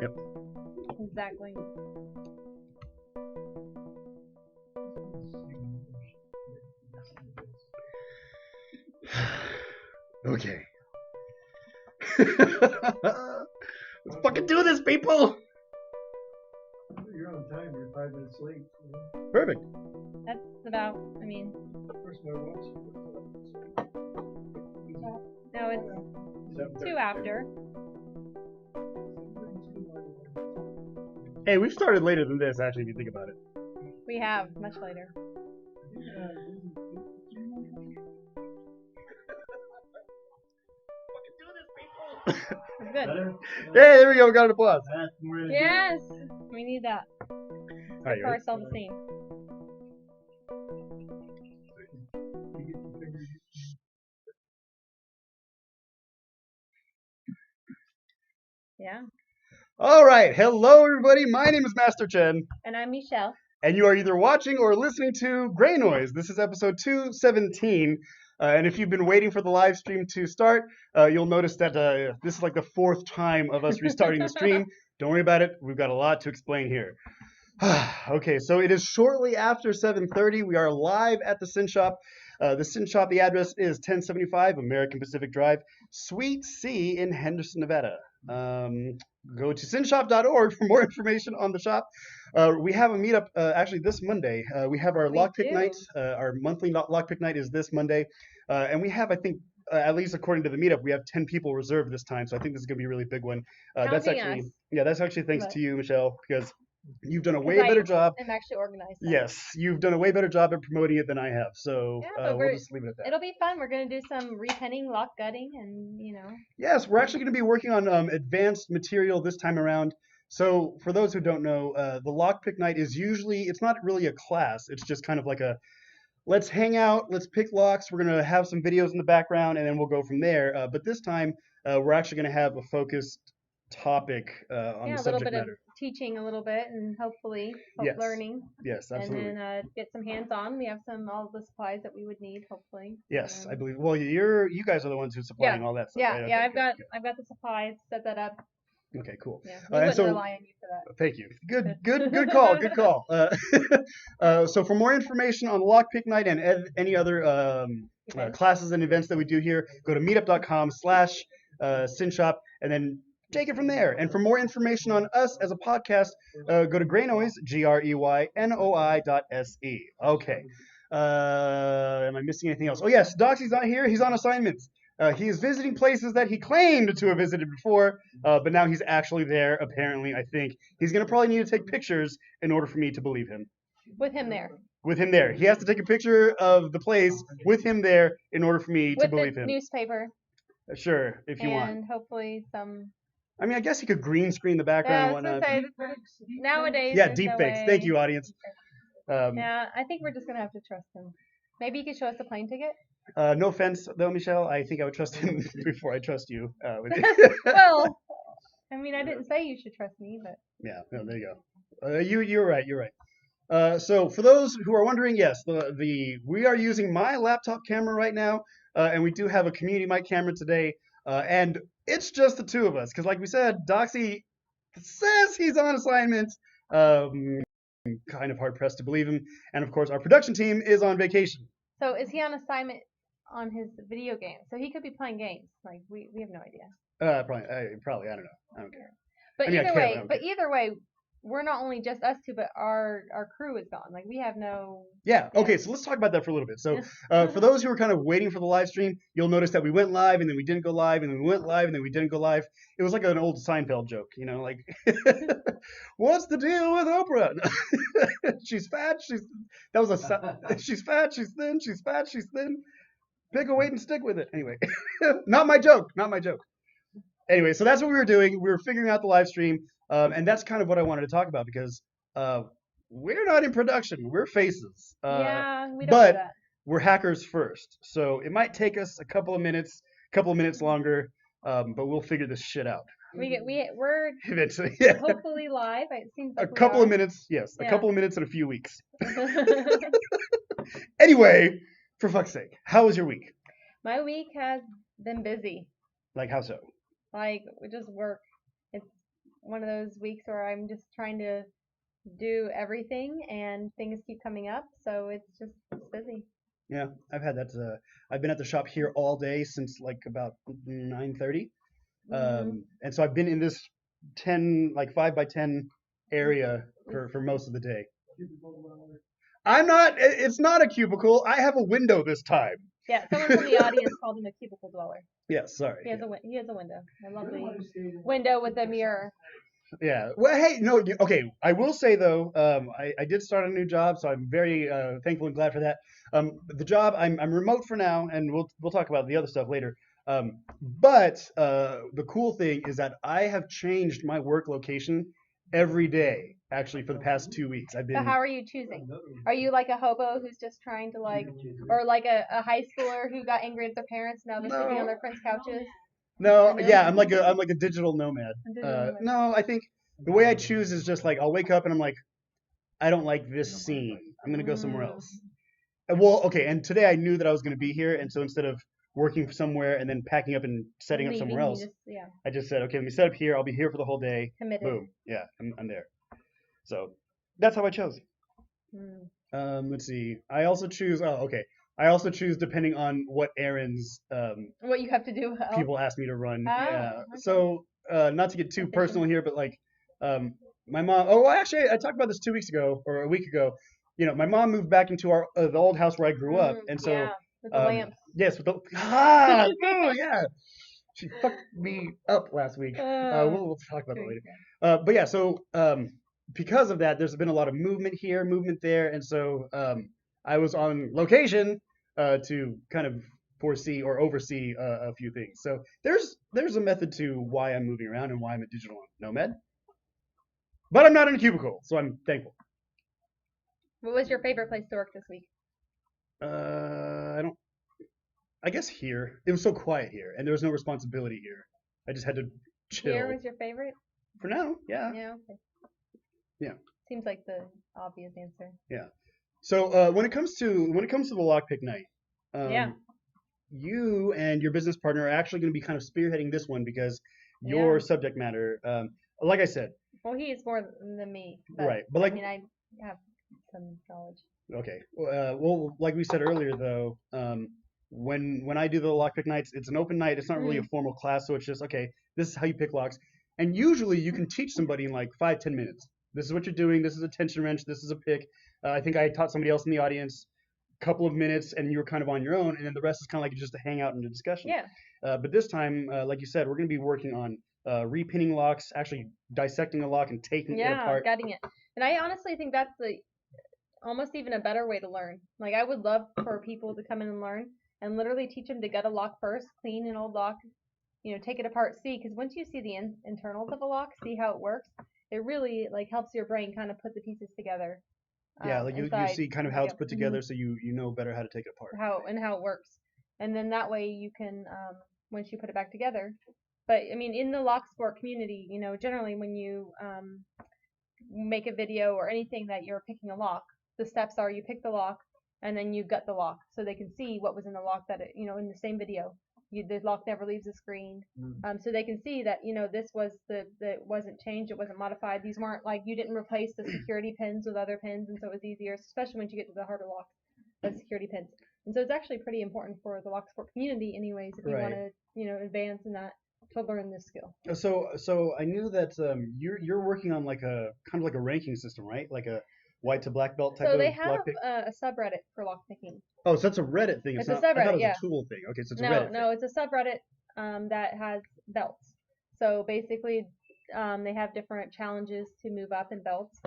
Yep. Exactly. Okay. Let's fucking do this, people! You're on time. You're 5 minutes late. Perfect. That's about, I mean, First my watch. no, it's 2 after. Hey, we've started later than this, actually, if you think about it. We have, much later. It's good. Hey, there we go. We got an applause. Yes! We need that. All right, For ourselves a scene. Yeah. All right. Hello, everybody. My name is Master Chen, And I'm Michelle. and you are either watching or listening to Greynoise. This is episode 217. And if you've been waiting for the live stream to start, you'll notice that this is like the 4th time of us restarting the stream. Don't worry about it. We've got a lot to explain here. Okay, so it is shortly after 7:30. We are live at the SYN shop. The SYN shop, the address is 1075 American Pacific Drive, Suite C in Henderson, Nevada. Go to synshop.org for more information on the shop. We have a meetup actually this Monday. We have our lockpick night. Our monthly lockpick night is this Monday. And we have, I think, at least according to the meetup, we have 10 people reserved this time. So I think this is going to be a really big one. That's actually thanks to you, Michelle, because you've done a way better job. I'm actually organized. Yes, you've done a way better job at promoting it than I have. So we'll just leave it at that. It'll be fun. We're going to do some repenning, lock gutting, and Yes, we're actually going to be working on advanced material this time around. So for those who don't know, the lockpick night is usually, it's not really a class. It's just kind of like a, let's hang out, let's pick locks. We're going to have some videos in the background, and then we'll go from there. But this time, we're actually going to have a focused topic on the subject matter. Of teaching a little bit and hopefully learning. Yes, absolutely. And then get some hands-on. We have all the supplies that we would need, hopefully. Yes, I believe. Well, you guys are the ones who are supplying all that stuff. Yeah, right? Okay, yeah. I've got the supplies. Set that up. Okay, cool. Yeah, we wouldn't rely on you for that. Thank you. Good call. Good call. So for more information on Lockpick Night and any other classes and events that we do here, go to meetup.com/synshop and then take it from there. And for more information on us as a podcast, go to Greynoise, GREYNOI.se. Okay. Am I missing anything else? Oh, yes. Doxy's not here. He's on assignments. He is visiting places that he claimed to have visited before, but now he's actually there, apparently, I think. He's going to probably need to take pictures in order for me to believe him. With him there. With him there. He has to take a picture of the place with him there in order for me to believe him. With the newspaper. Sure, if you want. And hopefully some... I mean, I guess he could green screen the background and whatnot. Nowadays, yeah, deepfakes. Thank you, audience. Yeah, I think we're just going to have to trust him. Maybe you could show us the plane ticket? No offense, though, Michelle. I think I would trust him before I trust you. Well, I mean, I didn't say you should trust me, but... Yeah, no, there you go. You're right. You're right. So for those who are wondering, yes, we are using my laptop camera right now, and we do have a community mic camera today, and it's just the two of us, because like we said, Doxy says he's on assignment. Kind of hard pressed to believe him, and of course our production team is on vacation. So is he on assignment on his video game? So he could be playing games. Like we have no idea. Probably I don't know. I don't care. But either way, we're not only just us two, but our crew is gone. Like we have no. Yeah. Okay. So let's talk about that for a little bit. So for those who are kind of waiting for the live stream, you'll notice that we went live and then we didn't go live and then we went live and then we didn't go live. It was like an old Seinfeld joke, like, what's the deal with Oprah? She's fat. She's fat. She's thin. She's fat. She's thin. Pick a weight and stick with it. Anyway, not my joke. Anyway, so that's what we were doing. We were figuring out the live stream. And that's kind of what I wanted to talk about because we're not in production. We're faces. We don't but do that. We're hackers first. So it might take us a couple of minutes longer, but we'll figure this shit out. We're eventually. Hopefully live. It seems like a couple of minutes. Yes, a couple of minutes in a few weeks. Anyway, for fuck's sake, how was your week? My week has been busy. Like how so? Like we just work. one of those weeks where I'm just trying to do everything and things keep coming up, so it's busy. Yeah, I've had that. I've been at the shop here all day since like about 9:30. And so I've been in this 5 by 10 area for most of the day. I'm not. It's not a cubicle. I have a window this time. Yeah, someone from the audience called him a cubicle dweller. Yes, sorry. He has a window, a lovely window with a mirror. Yeah. Well, hey, no. Okay. I will say though, I did start a new job, so I'm very thankful and glad for that. The job, I'm remote for now, and we'll talk about the other stuff later. But the cool thing is that I have changed my work location every day, actually, for the past 2 weeks. I've So been. how are you choosing? Are you like a hobo who's just trying to or like a high schooler who got angry at their parents, now they're sleeping on their friends' couches? No, No? yeah, I'm like a digital nomad. A digital nomad. No, I think the way I choose is just like I'll wake up and I'm like, I don't like this scene. I'm gonna go somewhere else. Well, okay, and today I knew that I was gonna be here, and so instead of working somewhere and then packing up and setting up somewhere else, I just said, okay, let me set up here. I'll be here for the whole day. Committed. Boom. Yeah, I'm there. So that's how I chose. Let's see. I also choose. Oh, okay. I also choose depending on what errands what you have to do. people ask me to run. Oh, Yeah. okay. So not to get too personal here, but like my mom. Oh, well, actually, I talked about this 2 weeks ago or a week ago. You know, my mom moved back into our the old house where I grew up, and so yeah, with the lamps. yes, with the oh yeah, she fucked me up last week. We'll talk about that later. But yeah, so because of that, there's been a lot of movement here, movement there, and so I was on location to kind of foresee or oversee a few things. So there's a method to why I'm moving around and why I'm a digital nomad. But I'm not in a cubicle, so I'm thankful. What was your favorite place to work this week? I guess here. It was so quiet here, and there was no responsibility here. I just had to chill. Here was your favorite? For now, yeah. Yeah, okay. Yeah. Seems like the obvious answer. Yeah. So when it comes to the lockpick night, Yeah. you and your business partner are actually going to be kind of spearheading this one because your Yeah. subject matter, like I said, Well, he is more than me. But, right? But like, I mean, I have some knowledge. okay. Well, like we said earlier, though, when I do the lockpick nights, it's an open night. It's not really a formal class, so it's just okay. This is how you pick locks, and usually you can teach somebody in like 5-10 minutes. This is what you're doing. This is a tension wrench. This is a pick. I think I taught somebody else in the audience a couple of minutes, and you were kind of on your own, and then the rest is kind of like just a hangout and a discussion. Yeah. But this time, like you said, we're going to be working on repinning locks, actually dissecting a lock and taking it apart. Yeah, gutting it. And I honestly think that's almost even a better way to learn. Like, I would love for people to come in and learn and literally teach them to gut a lock first, clean an old lock, take it apart, see, because once you see the internals of a lock, see how it works, it really like helps your brain kind of put the pieces together. Yeah, like you see kind of how it's put together, so you know better how to take it apart. How it works, and then that way you can once you put it back together. But I mean, in the lock sport community, generally when you make a video or anything that you're picking a lock, the steps are you pick the lock and then you gut the lock so they can see what was in the lock that in the same video. The lock never leaves the screen, so they can see that this was that wasn't changed, it wasn't modified. These weren't like you didn't replace the security pins with other pins, and so it was easier, especially once you get to the harder locks, the security pins. And so it's actually pretty important for the lock sport community, anyways, if you want to advance in that to learn this skill. So I knew that you're working on like a kind of like a ranking system, right? Like a white to black belt type of. So they have lockpick? a subreddit for lockpicking. Oh, so that's a Reddit thing. It's a not, subreddit, I thought it was yeah. a tool thing. Okay, so it's a No, Reddit no, it's a subreddit that has belts. So basically, they have different challenges to move up in belts.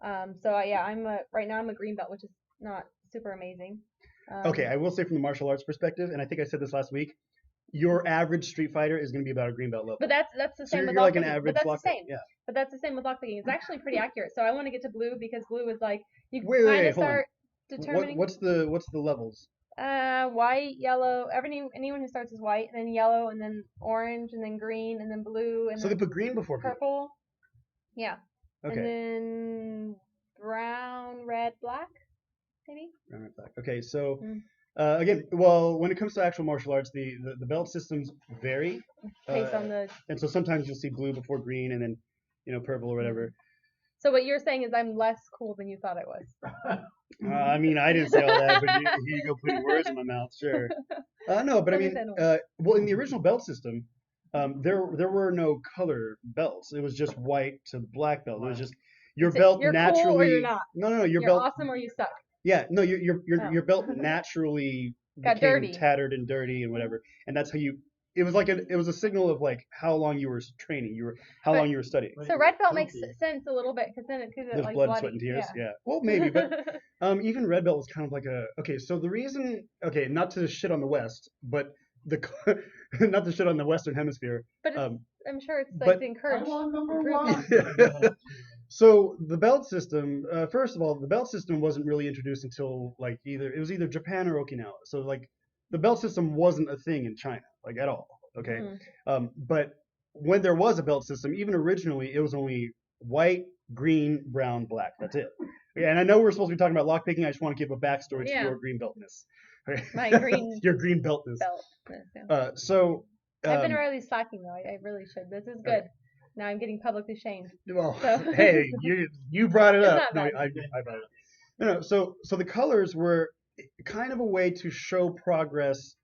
Right now I'm a green belt, which is not super amazing. Okay, I will say from the martial arts perspective, and I think I said this last week, your average Street Fighter is going to be about a green belt level. But that's the same with you're like an lockpicking. average But that's the lockpick, same. yeah. But that's the same with lockpicking. It's actually pretty accurate. So I want to get to blue because blue is like you Wait, kind of hold on. start determining. What's the levels? White, yellow. Anyone who starts is white, and then yellow, and then orange, and then green, and then blue, and So then they put green before blue. purple. Yeah. Okay. And then brown, red, black, maybe. Brown, red, black. Okay, so again, well, when it comes to actual martial arts, the belt systems vary. Based on the. And so sometimes you'll see blue before green, and then purple or whatever. So what you're saying is I'm less cool than you thought I was. I mean, I didn't say all that, but here you go putting words in my mouth. Sure. No, but I mean, well, in the original belt system, there were no color belts. It was just white to black belt. It was just your belt you're naturally. Cool or you're not. No, your you're belt. Awesome or you suck. Yeah, no, your belt naturally Got became dirty. tattered and dirty and whatever, and that's how you. It was a signal of like how long you were training, how long you were studying. So red belt makes sense a little bit because then it There's like blood, sweat, and tears. Yeah. Well, maybe, but even red belt was kind of like okay. So the reason, not to shit on the West, but not to shit on the Western Hemisphere. But I'm sure it's like to encourage improvement. So the belt system, first of all, the belt system wasn't really introduced until like it was either Japan or Okinawa. So like the belt system wasn't a thing in China, like at all. Okay. But when there was a belt system, even originally, it was only white, green, brown, black. That's it. Yeah, and I know we're supposed to be talking about lockpicking. I just want to give a backstory to your green beltness. My green. Your green beltness. So. I've been really slacking though. I really should. This is good. Now I'm getting publicly shamed. Well, hey, you brought it up. No, I brought it up. No, so the colors were kind of a way to show progress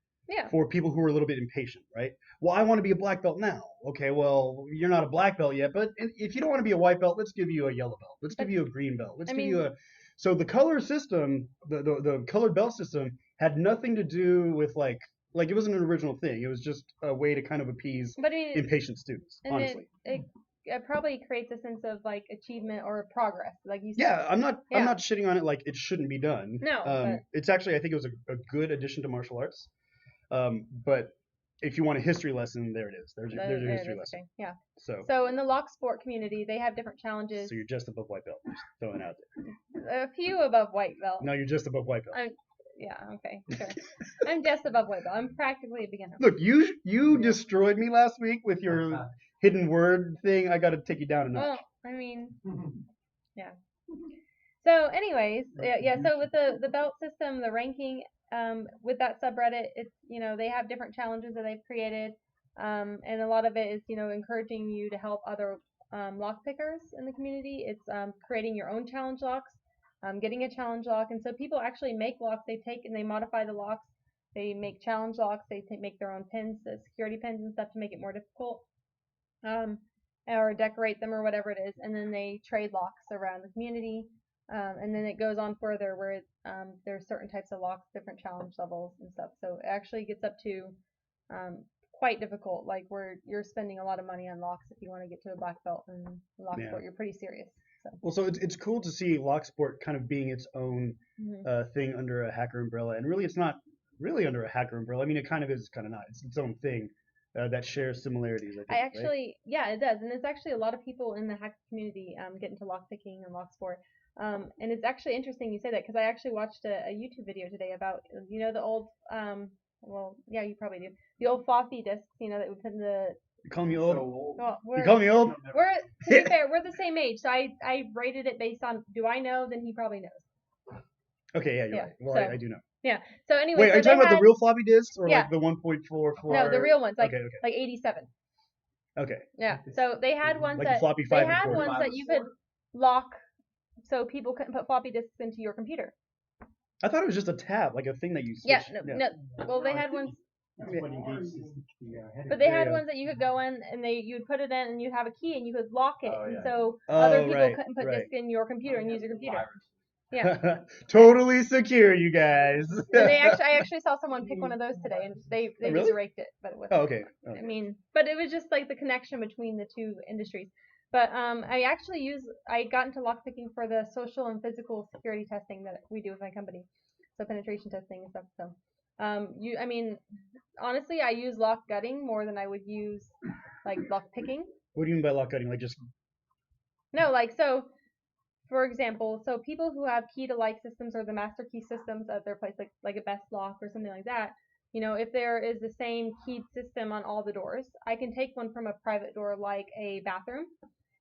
for people who are a little bit impatient, right? Well, I want to be a black belt now. Okay, well, you're not a black belt yet, but if you don't want to be a white belt, let's give you a yellow belt. Let's give you a green belt. Let's give you a. So the color system, the colored belt system, had nothing to do with like it wasn't an original thing. It was just a way to kind of appease impatient students, honestly. It probably creates a sense of like achievement or progress, like you said. Yeah, I'm not shitting on it like it shouldn't be done. No, it's actually, I think it was a good addition to martial arts. But if you want a history lesson, there it is. There's your history lesson. Okay. Yeah. So in the lock sport community, they have different challenges. So you're just above white belt. Just throwing it out there. A few above white belt. No, you're just above white belt. Yeah, okay, sure. I'm just above white belt. I'm practically a beginner. Look, you destroyed me last week with your hidden word thing. I got to take you down a notch. Well, I mean, yeah. So, anyways, so with the belt system, the ranking, with that subreddit, it's they have different challenges that they've created, and a lot of it is encouraging you to help other lock pickers in the community. It's creating your own challenge locks. Getting a challenge lock, and so people actually make locks. They take and they modify the locks. They make challenge locks. They make their own pins, security pins and stuff to make it more difficult, or decorate them or whatever it is. And then they trade locks around the community, and then it goes on further where there's certain types of locks, different challenge levels and stuff. So it actually gets up to quite difficult, like where you're spending a lot of money on locks if you want to get to a black belt in lock sport. You're pretty serious. So it's cool to see lock sport kind of being its own thing under a hacker umbrella, and really it's not really under a hacker umbrella. I mean, it kind of is, kind of not. It's its own thing that shares similarities. I think, right? Yeah, it does, and it's actually a lot of people in the hacker community get into lock picking and lock sport, and it's actually interesting you say that because I actually watched a YouTube video today about the old well, yeah, you probably do, the old floppy disks that we put in the. You call me old? Well, you call me old? To be fair, we're the same age, so I rated it based on do I know, then he probably knows. Okay, yeah, you're right. Well, I do know. Yeah. So anyway, wait, are you talking about the real floppy disks or like the 1.44? No, the real ones, like 87. Okay. Yeah. So they had ones like floppy 5 they had ones that you could lock, so people couldn't put floppy disks into your computer. I thought it was just a tab, like a thing that you switch. No. Well, they had ones. But they had ones that you could go in and you'd put it in and you'd have a key and you could lock it, and so other people couldn't put disc in your computer and use your computer. Yeah. Totally secure, you guys. And I actually saw someone pick one of those today, and they really? just raked it, but it wasn't. Oh, okay. I mean, but it was just like the connection between the two industries. But I got into lockpicking for the social and physical security testing that we do with my company, so penetration testing and stuff. So. Honestly, I use lock gutting more than I would use like lock picking. What do you mean by lock gutting? Like just? No, like so. For example, so people who have key to like systems or the master key systems at their place, like a best lock or something like that. If there is the same keyed system on all the doors, I can take one from a private door like a bathroom.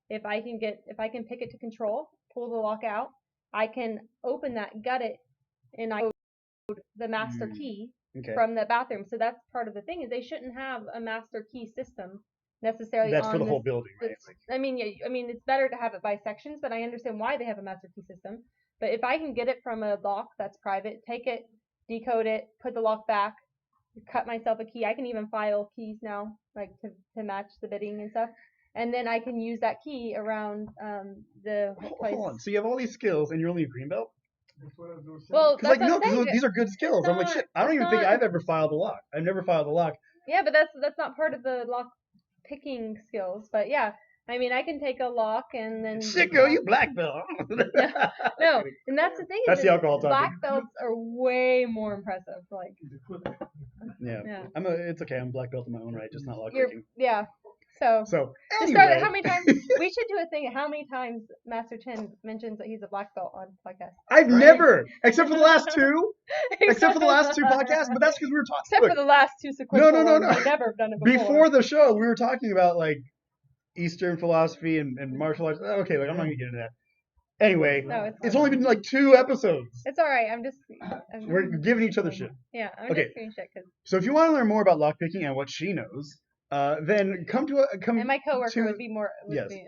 If I can pick it to control, pull the lock out, I can open that, gut it, and I code the master key from the bathroom. So that's part of the thing is they shouldn't have a master key system necessarily That's on for the this, whole building, right? this- I mean, yeah, I mean, it's better to have it by sections, but I understand why they have a master key system. But if I can get it from a lock that's private, take it, decode it, put the lock back, cut myself a key. I can even file keys now, like to match the bidding and stuff. And then I can use that key around the place. Hold on. So you have all these skills, and you're only a green belt? That's what I was gonna say. Well, Because that's like what no, I'm saying. because these are good skills. I'm like not- shit. I don't it's even think not- I've ever filed a lock. I've never filed a lock. Yeah, but that's not part of the lock picking skills. But yeah, I mean, I can take a lock and then. Sicko, you black belt. No, and that's the thing. That's is the that alcohol talking. Black belts are way more impressive. Like, Yeah. yeah, It's okay. I'm black belt in my own right, just not lock you're picking. yeah. So. So Just start anyway, how many times we should do a thing. How many times Master Chin mentions that he's a black belt on podcast? I've Right. never, except for the last two, except for the last two podcasts. But that's because we were talking. Except Look, for the last two sequential no. ones. I've never done it before. before the show, we were talking about like Eastern philosophy and martial arts. Okay, like I'm not gonna get into that. Anyway, No, it's only been like 2 episodes. It's all right. I'm just. We're giving each other shit. Yeah, I'm Okay. just doing shit because. So if you want to learn more about lockpicking and what she knows, then come. And my coworker to- would be more. Would yes. Be,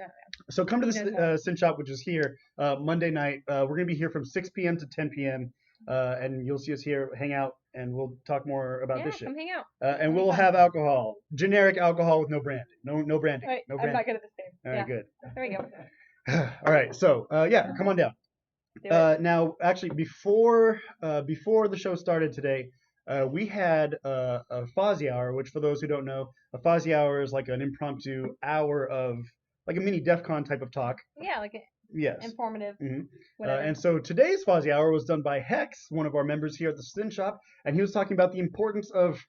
So come to He knows more. the SYN shop, which is here Monday night. We're gonna be here from 6 p.m. to 10 p.m. And you'll see us here, hang out, and we'll talk more about yeah, this shit. come hang out. And we'll have alcohol, generic alcohol with no branding, no branding, Wait, no I'm branding. not good at this game. All right, Yeah, good. there we go. All right, so yeah, come on down. Do it. Now, actually, before the show started today, we had a Fozzy hour, which for those who don't know, a Fozzy hour is like an impromptu hour of like a mini DEF CON type of talk. Yeah, like Yes. informative. Mhm. Whatever. And so today's Fozzy hour was done by Hex, one of our members here at the SYN shop, and he was talking about the importance of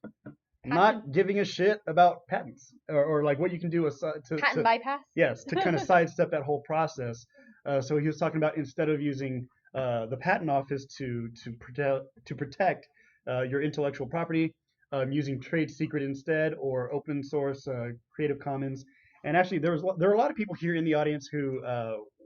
not giving a shit about patents or like what you can do Patent bypass. yes, to kind of sidestep that whole process. So he was talking about instead of using the patent office to protect your intellectual property, using trade secret instead or open source Creative Commons. And actually, there are a lot of people here in the audience who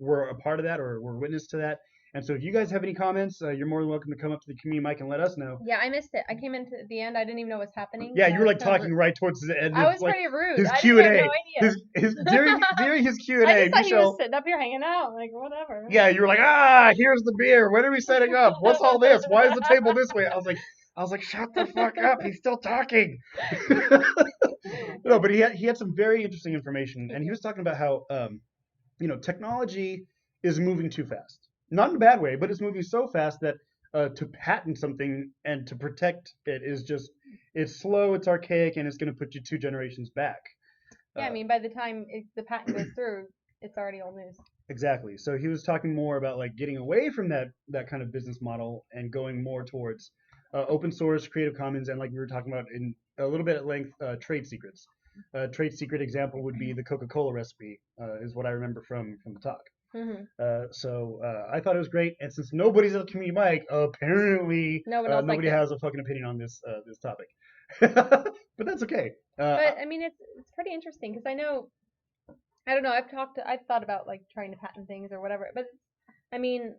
were a part of that or were witness to that. And so if you guys have any comments, you're more than welcome to come up to the community mic and let us know. Yeah, I missed it. I came into the end. I didn't even know what was happening. Yeah, so you were I like was kinda talking rude. right towards the end. I of, was like, pretty rude. his I Q&A. had no idea. During his Q&A, I just thought he Michelle. was sitting up here hanging out, like whatever. Yeah, you were like, here's the beer. When are we setting up? What's all this? Why is the table this way? I was like, shut the fuck up. He's still talking. No, but he had some very interesting information, and he was talking about how technology is moving too fast. Not in a bad way, but it's moving so fast that to patent something and to protect it it's slow, it's archaic, and it's going to put you 2 generations back. Yeah, I mean, by the time the patent goes through, it's already old news. Exactly. So he was talking more about like getting away from that kind of business model and going more towards open source, Creative Commons, and like we were talking about in a little bit at length, trade secrets. Trade secret example would be the Coca-Cola recipe, is what I remember from the talk. Mm-hmm. So I thought it was great, and since nobody's at the community mic, apparently No one else nobody liked it. has a fucking opinion on this topic. But that's okay. But I mean, it's pretty interesting because I don't know. I've thought about like trying to patent things or whatever, but I mean,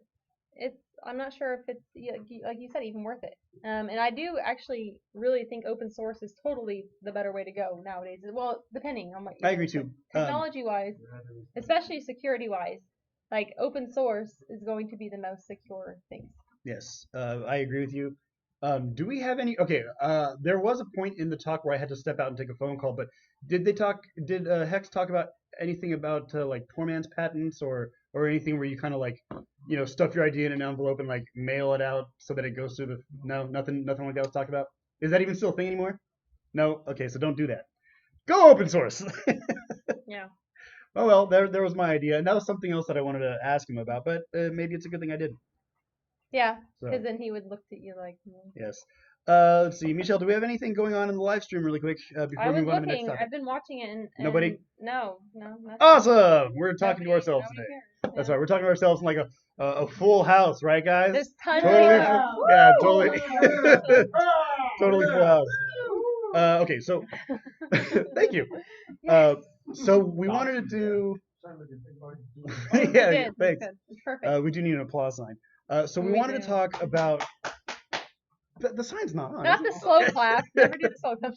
I'm not sure if it's like you said even worth it. And I do actually really think open source is totally the better way to go nowadays. Well, depending on what you I agree too. Technology wise, especially security wise, like open source is going to be the most secure thing. Yes, I agree with you. Do we have any? Okay, there was a point in the talk where I had to step out and take a phone call, but did Hex talk about anything about like poor man's patents or anything where you kind of like stuff your idea in an envelope and like mail it out so that it goes through the nothing like that was talked about? Is that even still a thing anymore? No. Okay, so don't do that. Go open source. Yeah. Oh well, there was my idea, and that was something else that I wanted to ask him about, but maybe it's a good thing I didn't. Yeah, So. because then he would look at you like. Yes. Let's see, Michelle, do we have anything going on in the live stream really quick before I we was move on to the next looking. topic? I've been watching it and Nobody? No, nothing. Awesome! We're talking to Nobody- ourselves nobody today. cares. That's Yeah. right. We're talking to ourselves in like a full house, right, guys? There's tons Totally. of Yeah, totally. Totally full house. Okay, so thank you. So we wanted to do. You Yeah, did. thanks. It's perfect. We do need an applause sign. So we We wanted to do. talk about The sign's not on. Not the slow clap. Never do the slow clap.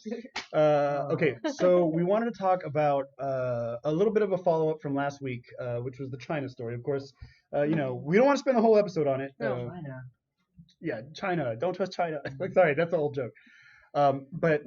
Okay, so we wanted to talk about a little bit of a follow-up from last week, which was the China story. Of course, we don't want to spend a whole episode on it. No. China. Yeah, China. Don't trust China. Sorry, that's an old joke. But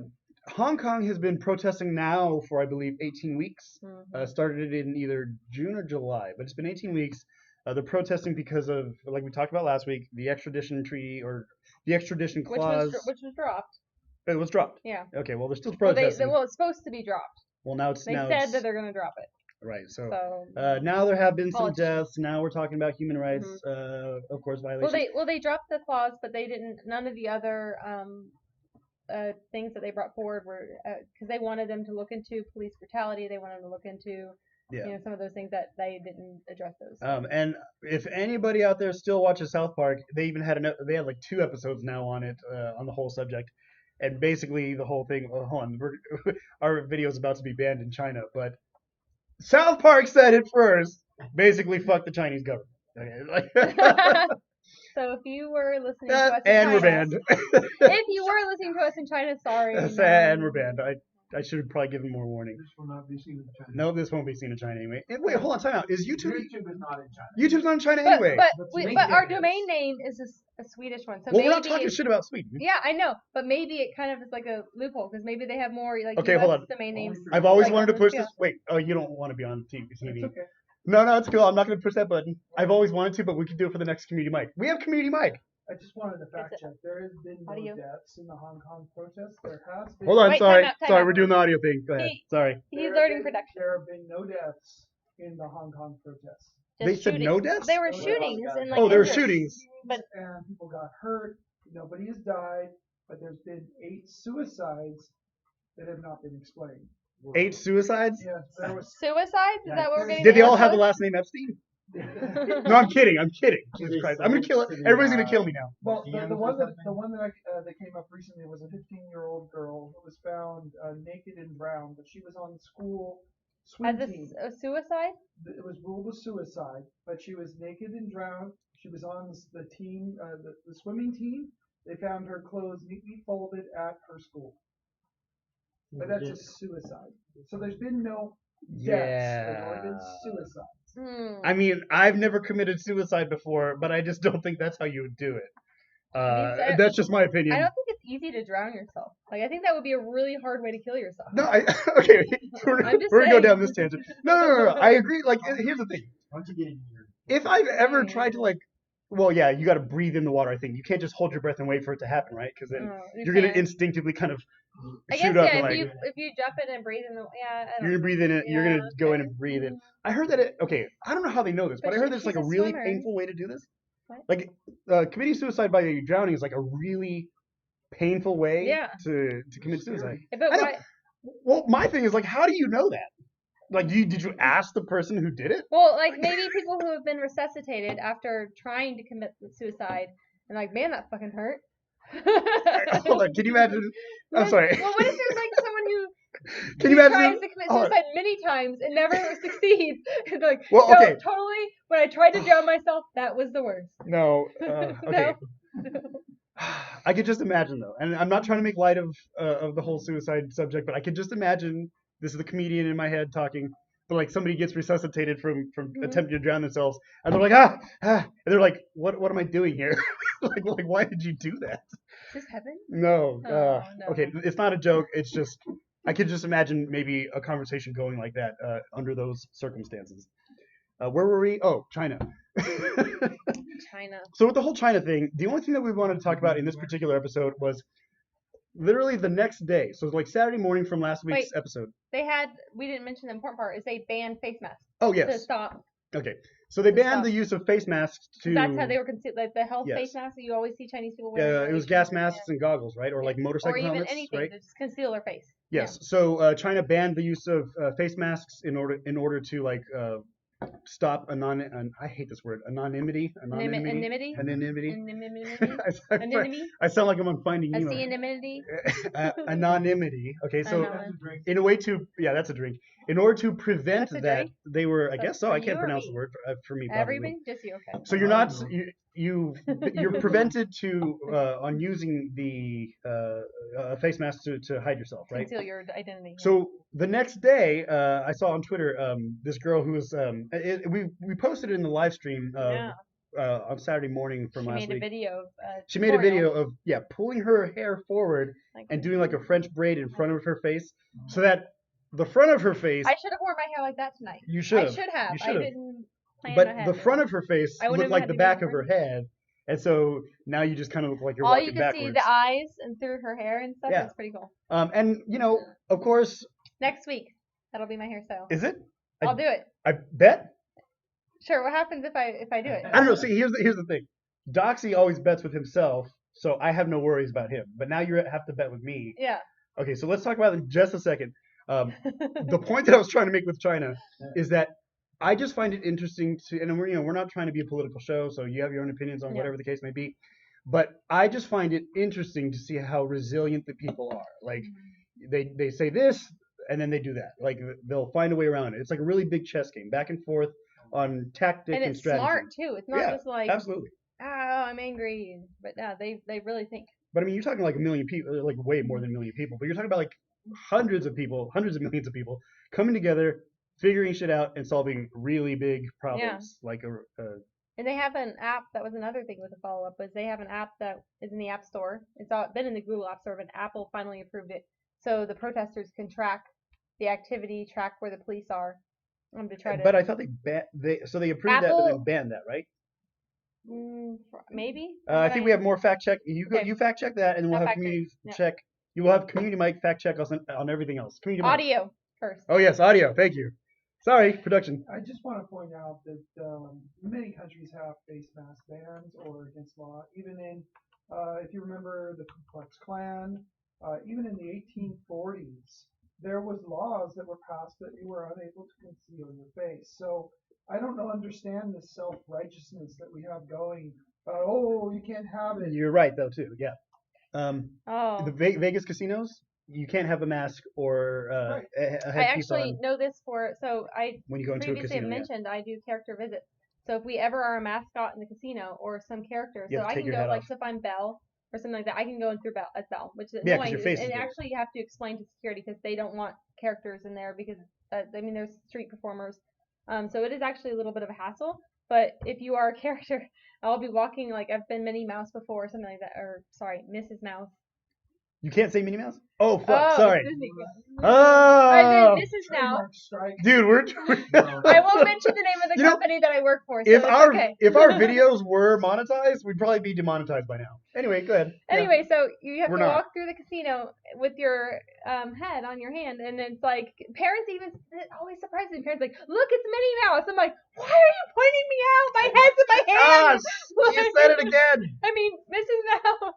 Hong Kong has been protesting now for, I believe, 18 weeks. Started in either June or July, but it's been 18 weeks. They're protesting because of, like we talked about last week, the extradition treaty or the extradition clause. Which was dropped. It was dropped. Yeah. Okay, well, they're still Well, protesting. it's supposed to be dropped. Well, now it's They now said it's, that they're going to drop it. right. So So now there have been some Politicians. deaths. Now we're talking about human rights, of course, violations. well, they dropped the clause, but they didn't. None of the other things that they brought forward were because they wanted them to look into police brutality. They wanted to look into some of those things that they didn't address those. And if anybody out there still watches South Park, they even had they had like 2 episodes now on it on the whole subject, and basically the whole thing. Oh, hold on, our video is about to be banned in China, but South Park said it first. Basically, fuck the Chinese government. Okay, So if you were listening to us in and China, we're banned. if you were listening to us in China, sorry. And we're banned. I should have probably given more warning. This will not be seen in China. No, this won't be seen in China anyway. Wait, hold on, time out. Is YouTube? YouTube is not in China. YouTube's not in China But anyway. but our domain name is a Swedish one. So Well, maybe we're not talking shit about Sweden. Yeah, I know, but maybe it kind of is like a loophole because maybe they have more like Okay, US hold on. domain names. I've always like, wanted to on push the this. Wait, oh, you don't want to be on TV. It's okay. No, it's cool. I'm not going to push that button. I've always wanted to, but we can do it for the next community mic. We have community mic. I just wanted to fact it check. There has been no audio? deaths in the Hong Kong protests. There has been. Hold on, Wait, sorry. time Sorry, out. we're doing the audio thing. Go ahead. Sorry. He's learning production. There have been no deaths in the Hong Kong protests. Just They said no deaths? There were No shootings deaths. and like Oh, there were injuries. shootings. But- And people got hurt. Nobody has died, but there's been 8 suicides that have not been explained. 8 suicides? Yes, there was. Suicides? Is that what we're getting? Did they all into? have the last name Epstein? No, I'm kidding. Jesus Christ. I'm going to kill it. Everybody's going to kill me now. Well, the one that came up recently was a 15-year-old girl who was found naked and drowned, but she was on the school swim As team. a suicide? It was ruled a suicide, but she was naked and drowned. She was on the team, the swimming team. They found her clothes neatly folded at her school. But that's a suicide. So there's been no deaths. There's only been suicides. I mean, I've never committed suicide before, but I just don't think that's how you would do it. That's just my opinion. I don't think it's easy to drown yourself. Like I think that would be a really hard way to kill yourself. No, okay, we're I'm just gonna go saying. down this tangent. No. I agree. Like, here's the thing. Once you get in here. If I've ever tried to well, yeah, you got to breathe in the water. I think you can't just hold your breath and wait for it to happen, right? Because then you're gonna can't. instinctively kind of I shoot guess up yeah. and If you jump in and breathe in the you're gonna breathe in it. You're Yeah, gonna go in okay. and breathe in. I heard that okay. I don't know how they know this, but But I heard she- there's like she's a a really swimmer. painful way to do this. What? Like committing suicide by drowning is like a really painful way Yeah. to commit suicide. But I don't- why? Well, my thing is like, how do you know that? Like, did you ask the person who did it? Well, like maybe people who have been resuscitated after trying to commit suicide and like, man, that fucking hurt. Hold on, can you imagine? I'm sorry. Well, what if there's like someone who Can you imagine? tries to commit hold on. suicide many times and never succeeds? It's like, Well, no, okay. totally. When I tried to drown myself, that was the worst. No. Okay. I could just imagine though, and I'm not trying to make light of the whole suicide subject, but I could just imagine. This is the comedian in my head talking, but like somebody gets resuscitated from attempting to drown themselves, and they're like and they're like, what am I doing here? like why did you do that? Is this heaven? No. Oh, no. Okay, it's not a joke. It's just I could just imagine maybe a conversation going like that under those circumstances. Where were we? Oh, China. China. So with the whole China thing, the only thing that we wanted to talk about in this particular episode was literally the next day. So it was like Saturday morning from last week's episode. We didn't mention the important part, is they banned face masks Oh, to yes. stop. Okay. So they banned stop. the use of face masks to... That's how they were concealed, like the health Yes. face masks that you always see Chinese people wearing. it was gas masks and goggles, right? Or like motorcycle or even helmets, anything right? to just conceal their face. Yes. So China banned the use of face masks in order to like stop I hate this word, anonymity. Anonymity. Anonymity. Anonymity. I, Anonymity. I sound like I'm on Finding A Nemo. anonymity. Anonymity. Okay, so Anon. in a way to that's a drink. In order to prevent That's a that, drink? they were I That's guess so. for I you can't or pronounce me? the word for me probably. Everybody, just you. Okay. So you're not you're prevented to on using the face mask to hide yourself, right? Conceal your identity. So the next day, I saw on Twitter this girl who was we posted it in the live stream Yeah. on Saturday morning from She last made a week. video of She made a video tutorial. of pulling her hair forward Like, and doing like a French braid in front of her face, so that the front of her face I should have worn my hair like that tonight. you should I have should have. you I should have, didn't plan but ahead. the front of her face I wouldn't looked have like had the to do back it of her first. head, and so now you just kind of look like you're All walking you could backwards. see the eyes and through her hair and stuff. Yeah. It's pretty cool. And you know, of course, Next week, that'll be my hairstyle. is it? I'll do it. I bet. Sure. What happens if I do it? I don't know. See, here's the thing. Doxy always bets with himself, so I have no worries about him. But now you have to bet with me. Yeah. Okay, so let's talk about it in just a second. The point that I was trying to make with China is that I just find it interesting to, and we're not trying to be a political show, so you have your own opinions on Yeah. whatever the case may be. But I just find it interesting to see how resilient the people are. Like they say this and then they do that. Like they'll find a way around it. It's like a really big chess game, back and forth on tactic And and it's strategy. smart too. It's not Yeah, just like, absolutely. oh, I'm angry. But no, they really think. But I mean, you're talking like a million people, like way more than a million people. But you're talking about like hundreds of people, hundreds of millions of people coming together, figuring shit out, and solving really big problems. Like And they have an app. That was another thing with the follow up. Was they have an app that is in the App Store. It's been in the Google App Store, but Apple finally approved it, so the protesters can track the activity, track where the police are, to try to. But I thought they approved that, but Apple- then banned that, right? Maybe. I think we have more fact check. Okay. You fact check that, and we'll I'll have fact check. community Yeah. check. You will have community mic fact check us on everything else. Community mic. Audio first. Oh yes, audio. Thank you. Sorry, production. I just want to point out that many countries have face mask bans or against law. Even in, if you remember the Ku Klux Klan, even in the 1840s, there was laws that were passed that you were unable to conceal your face. So I don't understand the self-righteousness that we have going. Oh, you can't have it. You're right though too. Yeah. Oh. The Vegas casinos, you can't have a mask or Right. a I headpiece actually on know this so I when you go into a previously casino. Yeah. mentioned I do character visits. So if we ever are a mascot in the casino or some character, You so have to I take can your go head like off. so if I'm Belle or something like that, I can go in through Belle as Belle, which is Yeah, 'cause annoying. your face is and big. actually you have to explain to security because they don't want characters in there because I mean there's street performers. So it is actually a little bit of a hassle. But if you are a character, I'll be walking like I've been Minnie Mouse before or something like that, or sorry, Mrs. Mouse. You can't say Minnie Mouse? Oh fuck, Oh, sorry. it's Disney. Oh, I said Mrs. Now. Trademark strike. dude, we're. I won't mention the name of the You know, company that I work for, so if it's our okay. if our videos were monetized, we'd probably be demonetized by now. Anyway, go ahead. Yeah. Anyway, so you have We're to not. walk through the casino with your head on your hand, and it's like parents even it always surprises me. Parents like, look, it's Minnie Mouse. I'm like, why are you pointing me out? My head's in my hand. Gosh, you said it again. I mean, Mrs. Mouse.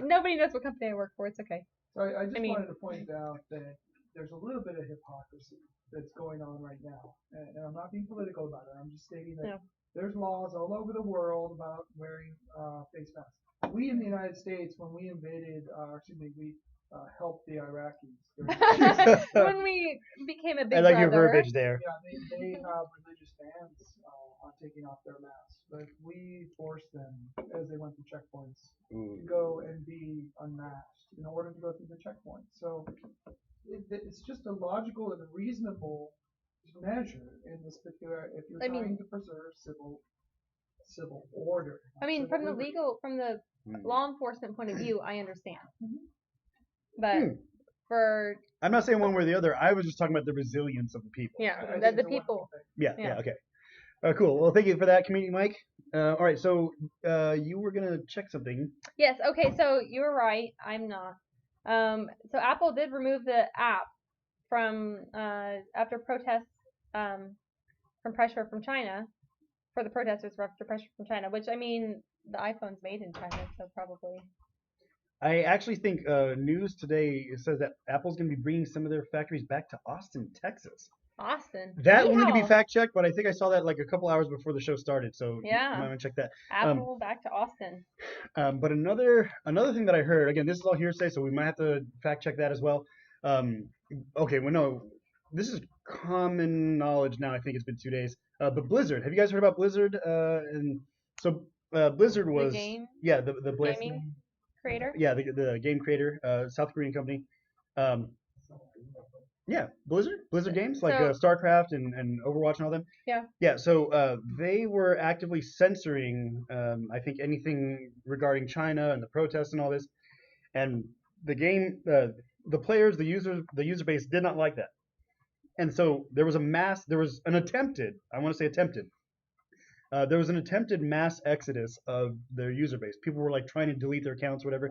Nobody knows what company I work for. It's okay. So I just I mean- wanted to point out that there's a little bit of hypocrisy that's going on right now. And I'm not being political about it. I'm just stating that No. there's laws all over the world about wearing face masks. We in the United States, when we invaded, we helped the Iraqis. When we became a big I like your brother. verbiage there. Yeah, they have religious bans on taking off their masks, but we forced them as they went through checkpoints to go and be unmasked in order to go through the checkpoint. So it's just a logical and reasonable measure in this particular if you're trying to preserve civil order. I mean, civil from the liberty. law enforcement point of view, I understand. Mhm. But for I'm not saying one way or the other. I was just talking about the resilience of the people. I yeah, think the it's a people. wonderful thing. Yeah. Yeah. Okay. Cool. Well, thank you for that, community Mike. All right. So you were gonna check something. Yes. Okay. So you were right. I'm not. So Apple did remove the app from after protests from pressure from China for the protesters after pressure from China. Which I mean, the iPhone's made in China, so probably. I actually think news today says that Apple's gonna be bringing some of their factories back to Austin, Texas. Austin. That will need to be Yeehaw. fact checked, but I think I saw that like a couple hours before the show started, so Yeah. you might want to check that. Apple back to Austin. But another thing that I heard, again, this is all hearsay, so we might have to fact check that as well. Okay, well, no, this is common knowledge now. I think it's been 2 days. But Blizzard, have you guys heard about Blizzard? And so Blizzard was game? the Gaming creator? yeah, the game creator, South Korean company. Um, yeah, Blizzard games like So- StarCraft and Overwatch and all them. Yeah. Yeah, so they were actively censoring, I think, anything regarding China and the protests and all this, and the game, the players, the user base did not like that, and so there was an attempted, I want to say attempted, there was an attempted mass exodus of their user base. People were like trying to delete their accounts, whatever,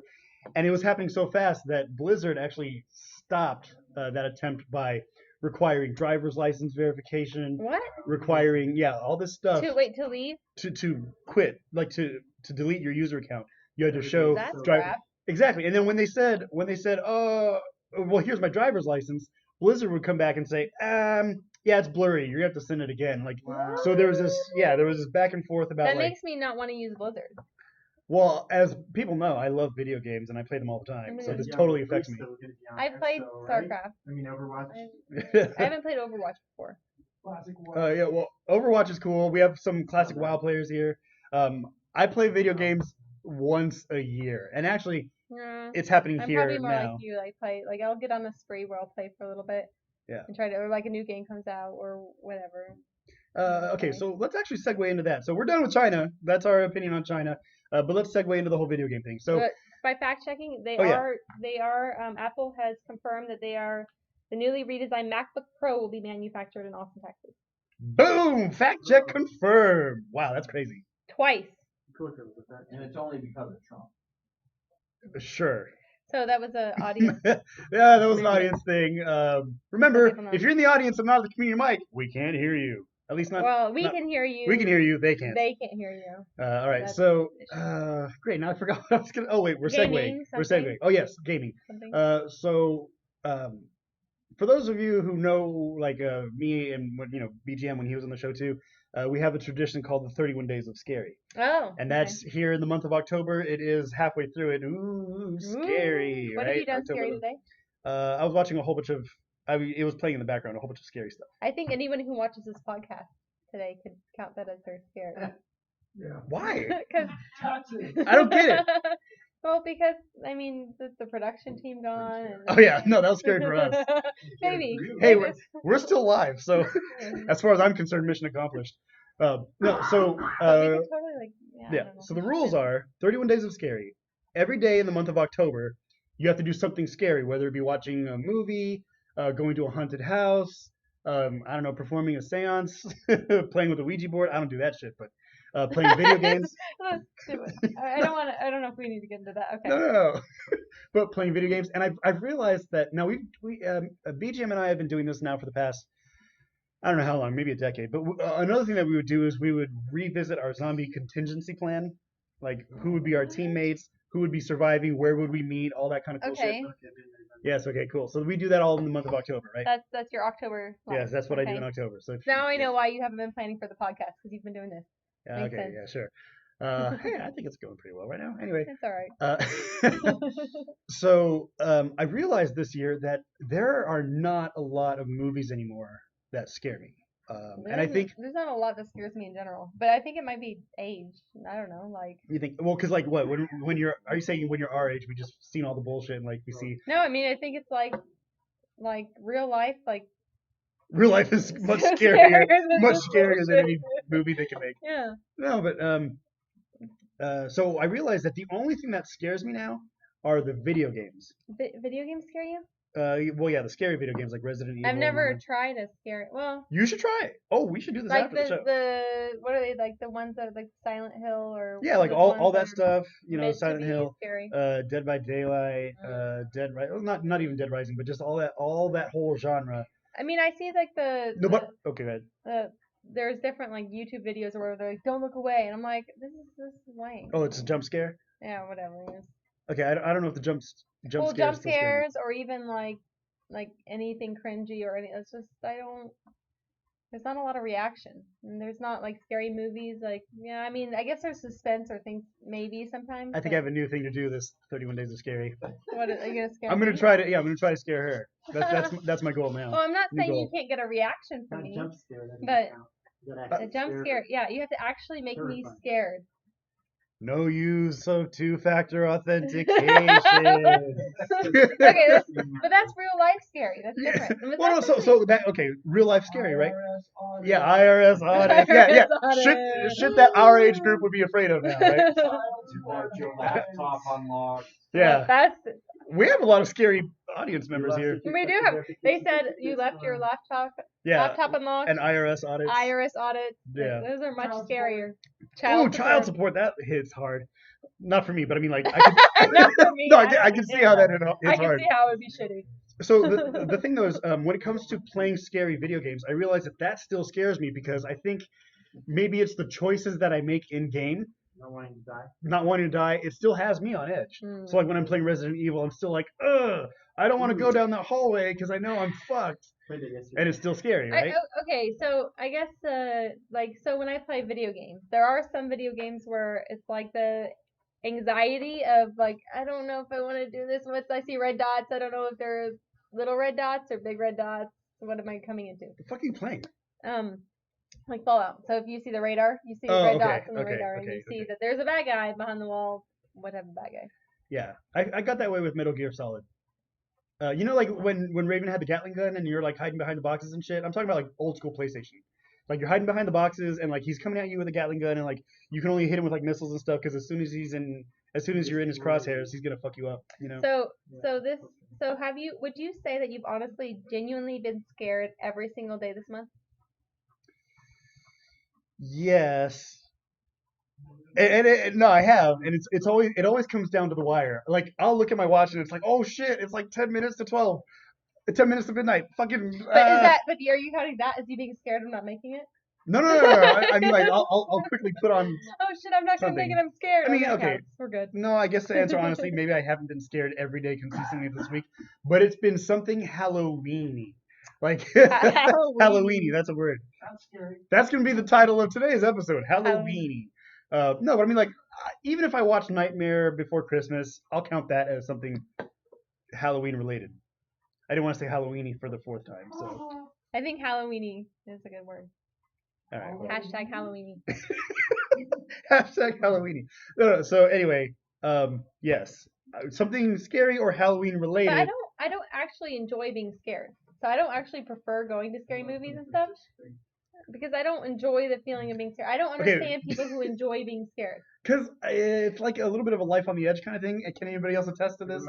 and it was happening so fast that Blizzard actually stopped that attempt by requiring driver's license verification, What? requiring all this stuff To leave? to quit, like to delete your user account. You had to show That's driver crap. exactly. And then when they said, oh, well, here's my driver's license, Blizzard would come back and say, yeah, it's blurry. You're gonna have to send it again. Like, so there was this back and forth about That like, makes me not want to use Blizzard. well, as people know, I love video games and I play them all the time, so this Yeah, totally but we're affects me. still gonna be on I that played show, right? StarCraft. I mean, Overwatch. I haven't played Overwatch before. Classic Yeah, well, Overwatch is cool. We have some classic WoW players here. I play video games once a year, and actually, Yeah. it's happening I'm here probably more now. like you. I'll get on a spree where I'll play for a little bit. Yeah. And try to, or like a new game comes out or whatever. Okay, so let's actually segue into that. So we're done with China. That's our opinion on China. But let's segue into the whole video game thing. So But by fact checking, they Oh, yeah. are. Apple has confirmed that the newly redesigned MacBook Pro will be manufactured in Austin, Texas. boom, fact check confirmed. Wow, that's crazy. Twice. Quicker with that. And it's only because of Trump. Sure. So that was an audience. Yeah, that was an audience thing. Remember, People know. if you're in the audience and not at the community mic, we can't hear you. At least not. Well, we not- can hear you. We can hear you. They can't. They can't hear you. All right. That's So an issue. great. Now I forgot what I was gonna. Oh wait, we're Gaming, segueing. We're something? segueing. Oh yes, gaming. Something. So for those of you who know, like me and BGM when he was on the show too, we have a tradition called the 31 Days of Scary, Oh. and that's here in the month of October. It is halfway through it. Ooh, scary! What right? have you done October scary 11th. today? I was watching a whole bunch of. It was playing in the background a whole bunch of scary stuff. I think anyone who watches this podcast today could count that as their scary. Yeah. Why? Because Taxes. I don't get it. Well, because I mean, the production team gone. And Oh yeah, no, that was scary for us. Maybe. Hey, Maybe we're still live, so as far as I'm concerned, mission accomplished. No, so But we could totally like. Yeah. I yeah. don't know. So the rules are 31 days of scary. Every day in the month of October, you have to do something scary, whether it be watching a movie, going to a haunted house, I don't know, performing a séance, playing with a Ouija board. I don't do that shit, but playing video games. That's stupid. I don't want to. I don't know if we need to get into that. Okay. No. But playing video games, and I've realized that now BGM and I have been doing this now for the past, I don't know how long, maybe a decade. But another thing that we would do is we would revisit our zombie contingency plan, like who would be our teammates, who would be surviving, where would we meet, all that kind of cool Okay. shit. Yes, okay, cool. So we do that all in the month of October, right? That's your October. Line. Yes, that's what I do Okay. in October. So if, Now I know why you haven't been planning for the podcast because you've been doing this. yeah, makes okay, sense. yeah, sure. Hey, I think it's going pretty well right now. Anyway, It's all right. so I realized this year that there are not a lot of movies anymore that scare me. And I think there's not a lot that scares me in general, but I think it might be age. I don't know, like. you think, well, because like what when you're, are you saying when you're our age we just seen all the bullshit and like we see No, I mean I think it's like real life, like. real life is much Scarier scarier, than much this scarier than bullshit. any movie they can make. Yeah. No, but so I realized that the only thing that scares me now are the video games. Video games scare you? Well, yeah, the scary video games like Resident Evil. I've never and- tried a scary. Well, You should try it. Oh, we should do this like after the show. the what are they like the ones that are like Silent Hill or Yeah, like those all ones that are stuff. You know, meant to Silent be Hill, Scary. Dead by Daylight, Dead Right. Well, not even Dead Rising, but just all that whole genre. I mean, I see like No, but okay, go ahead. there's different like YouTube videos where they're like, "Don't look away," and I'm like, "This is lame." Oh, it's a jump scare. Yeah, whatever it is. Okay, I don't know if the jump Well, scares jump still scare me. scares or even like anything cringy or any. It's just I don't. there's not a lot of reaction. And there's not like scary movies. Like, yeah, I mean, I guess there's suspense or things maybe sometimes. I think I have a new thing to do this 31 Days of Scary. What are you gonna scare I'm gonna me? try to. Yeah, I'm gonna try to scare her. That's my goal now. Well, I'm not New saying goal. you can't get a reaction from Not me, jump scare. That but doesn't count. You gotta a jump scare. Yeah, you have to actually make me scared. No use of two-factor authentication. Okay, but that's real life scary. That's different. And Well, no, that's so that okay, real life scary, right? IRS audit. Yeah, IRS audit. Yeah. IRS audit. Shit that our age group would be afraid of now, right? Child You have your support laptop payments. unlocked. Yeah. That's We have a lot of scary audience members here. we do have. They said you left your laptop Yeah. unlocked. And IRS audits. IRS audits. Yeah. Those are much Child scarier. Oh, child support. That hits hard. Not for me, but I mean, like, I could, Not for me. no, I can see how that hits I can hard. see how it would be shitty. So the thing though is, when it comes to playing scary video games, I realize that still scares me because I think maybe it's the choices that I make in game, Not wanting to die. not wanting to die. It still has me on edge. Mm. So like when I'm playing Resident Evil, I'm still like, ugh, I don't want to go down that hallway because I know I'm fucked, Played it yesterday. and it's still scary, right? Okay, so I guess so when I play video games, there are some video games where it's like the anxiety of like I don't know if I want to do this once I see red dots. I don't know if they're little red dots or big red dots. What am I coming into? What the fuck are you playing? Like Fallout. So if you see the radar, you see Oh, red okay, dots on the okay, radar, and okay, you see okay. that there's a bad guy behind the wall. What type of bad guy? Yeah, I got that way with Metal Gear Solid. You know, like when Raven had the Gatling gun and you're like hiding behind the boxes and shit. I'm talking about like old school PlayStation. Like you're hiding behind the boxes and like he's coming at you with a Gatling gun and like you can only hit him with like missiles and stuff because as soon as you're in his crosshairs, he's gonna fuck you up. You know. So would you say that you've honestly, genuinely been scared every single day this month? Yes. No, I have, and it always comes down to the wire. Like I'll look at my watch and it's like, oh shit, it's like 10 minutes to 12, 10 minutes to midnight. Fucking. But are you counting that as you being scared of not making it? No. I mean, like I'll quickly put on. Oh shit, I'm not gonna make Something. it. I'm scared. I mean, that okay. counts. We're good. No, I guess to answer honestly, maybe I haven't been scared every day consistently this week, but it's been something Halloweeny. Like Halloweeny, that's a word. That's scary. That's gonna be the title of today's episode, Halloweeny. No, but I mean, like, even if I watch Nightmare Before Christmas, I'll count that as something Halloween related. I didn't want to say Halloweeny for the fourth time, so. I think Halloweeny is a good word. All right. Well. Hashtag Halloweeny. Hashtag Halloweeny. No, so anyway, yes, something scary or Halloween related. But I don't actually enjoy being scared. So I don't actually prefer going to scary movies and stuff because I don't enjoy the feeling of being scared. I don't understand people who enjoy being scared. Because it's like a little bit of a life on the edge kind of thing. Can anybody else attest to this?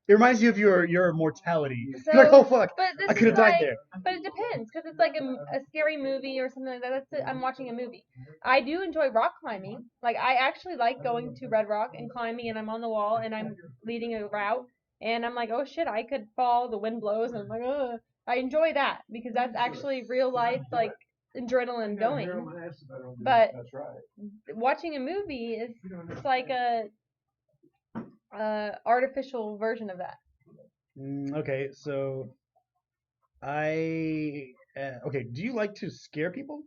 It reminds you of your mortality. So, You're like, oh fuck, but this I could have is died like, there. But it depends because it's like a scary movie or something like that. That's it. I'm watching a movie. I do enjoy rock climbing. Like I actually like going to Red Rock and climbing, and I'm on the wall and I'm leading a route, and I'm like, oh shit, I could fall. The wind blows, and I'm like, ugh. I enjoy that because that's actually real life, like adrenaline going. But That's right. watching a movie is it's like a artificial version of that. Okay, so okay. Do you like to scare people?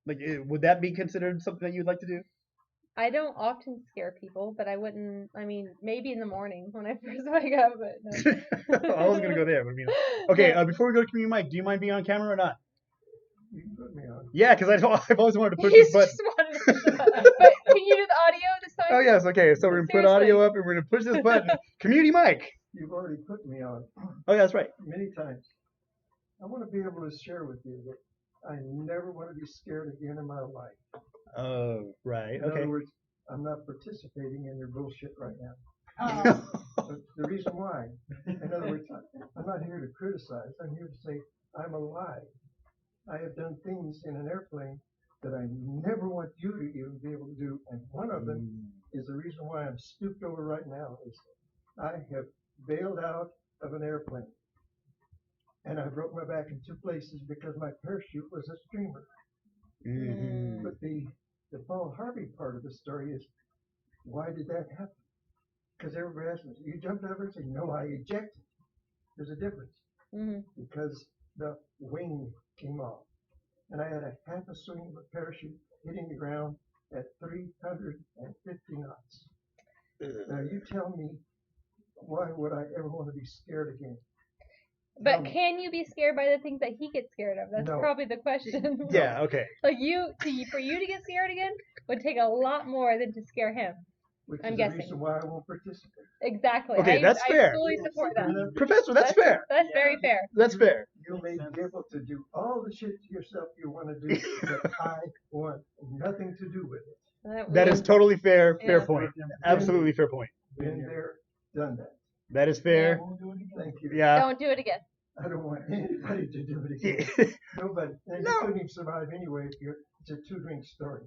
Like, would that be considered something that you'd like to do? I don't often scare people, but I wouldn't. I mean, maybe in the morning when I first wake up. But no. I was gonna go there, but okay. Before we go to community mic, do you mind being on camera or not? You can put me on. Yeah, because I've always wanted to push He's this button. just wanted to push the button. But can you do the audio this time? Oh yes, okay. So we're gonna put Seriously. audio up and we're gonna push this button. Community mic. You've already put me on Oh yeah, that's right. many times. I want to be able to share with you that I never want to be scared again in my life. Oh right. In Okay. other words, I'm not participating in your bullshit right now. Oh. The reason why, in other words, I'm not here to criticize. I'm here to say I'm alive. I have done things in an airplane that I never want you to even be able to do. And one of them is the reason why I'm stooped over right now is I have bailed out of an airplane. And I broke my back in 2 places because my parachute was a streamer. Mhm. But the Paul Harvey part of the story is, why did that happen? Because everybody asks me, you jumped over and said, no, I ejected. There's a difference. Mhm. Because the wing came off. and I had a half a swing of a parachute hitting the ground at 350 knots. Now you tell me, why would I ever want to be scared again? But can you be scared by the things that he gets scared of? That's No. probably the question. Yeah. Okay. Like for you to get scared again would take a lot more than to scare him. Which I'm is guessing. the reason why I won't participate. Exactly. Okay, that's fair. I fully support that. Professor, that's fair. That's very fair. That's fair. You may be able to do all the shit to yourself you want to do, but I want nothing to do with it. That is totally fair. Fair Yeah. point. Absolutely fair point. Been there, done that. That is fair. Won't do it again. Thank you. Yeah. Don't do it again. I don't want anybody to do it again. Nobody. And you couldn't even survive anyway if it's a 2-drink story.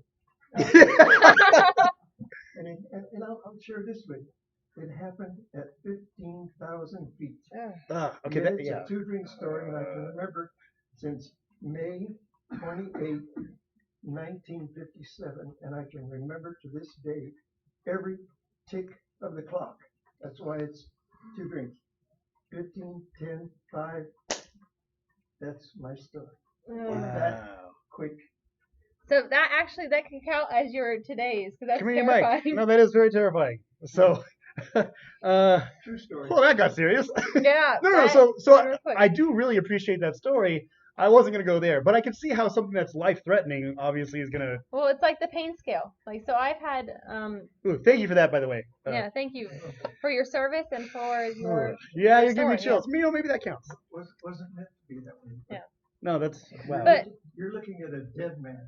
And I'll share this with you. It happened at 15,000 feet. Okay. And it's Yeah. a 2-drink story, and I can remember since May 28, 1957, and I can remember to this day every tick of the clock. That's why it's 2 drinks. 15, 10, 5. That's my story. That quick. So that can count as your today's because that's Comedian terrifying. Mike. No, that is very terrifying. So, True story. well, that got serious. Yeah. No. that- So real quick. I do really appreciate that story. I wasn't gonna go there, but I can see how something that's life-threatening obviously is gonna. Well, it's like the pain scale. Like so, I've had Ooh, thank you for that, by the way. yeah. Thank you for your service and for your. Yeah, your you're giving me story, chills. Maybe that counts. Wasn't meant to be that way. Yeah. No, that's wow. But- You're looking at a dead man.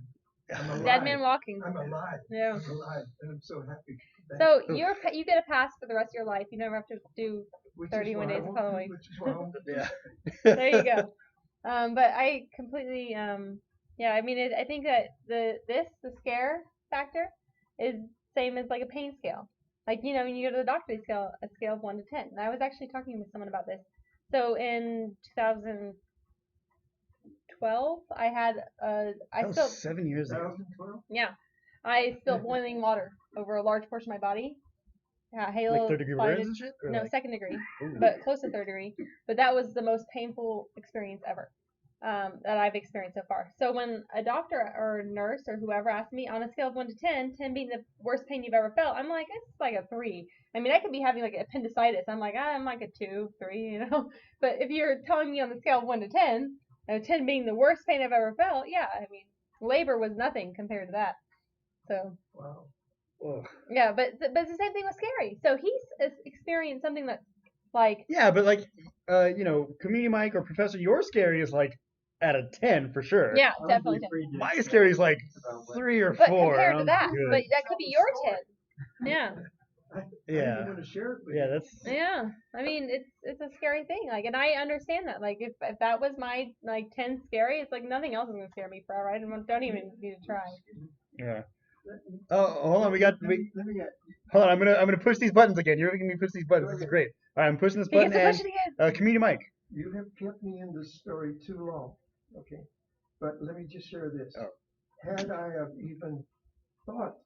I'm alive. Dead man walking. I'm alive. Yeah. I'm alive, and I'm so happy. So you get a pass for the rest of your life. You never have to do. Which is 31 why I days of won't do- Halloween. Which is why I won't do Yeah. There you go. But I completely yeah. I mean, I think that the scare factor is same as like a pain scale. Like when you go to the doctor, they scale a scale of 1 to 10. And I was actually talking with someone about this. So in 2012, I had That I was spilled 7 years ago. 2012? yeah, I spilled boiling water over a large portion of my body. Halo Like 3rd-degree burns and shit? Or No, like- 2nd degree, Ooh. but close to 3rd degree. But that was the most painful experience ever that I've experienced so far. So when a doctor or nurse or whoever asked me on a scale of 1 to 10, 10 being the worst pain you've ever felt, I'm like, it's like a 3. I mean, I could be having like appendicitis. I'm like, I'm like a 2, 3, But if you're telling me on the scale of 1 to 10, 10 being the worst pain I've ever felt, yeah, I mean, labor was nothing compared to that. So. Wow. Ugh. Yeah, but it's the same thing with scary. So he's experienced something that's like Yeah, but like, Comedian Mike or Professor, your scary is like at a 10 for sure. yeah, definitely. 10. My scary is like 3 or 4. But compared to I'm that, good. but that could be your 10. Yeah, I Yeah. didn't want to share it with Yeah, you. that's. yeah. I mean, it's a scary thing. Like, and I understand that. Like, if that was my like 10 scary, it's like nothing else is gonna scare me forever. I don't even need to try. Yeah. Oh, hold on. Let me get. Hold on. I'm gonna push these buttons again. You're making me push these buttons. This is great. All right, I'm pushing this He button. gets to push And it again. Comedian Mike. You have kept me in this story too long. Okay. But let me just share this. Oh. Had I have even thought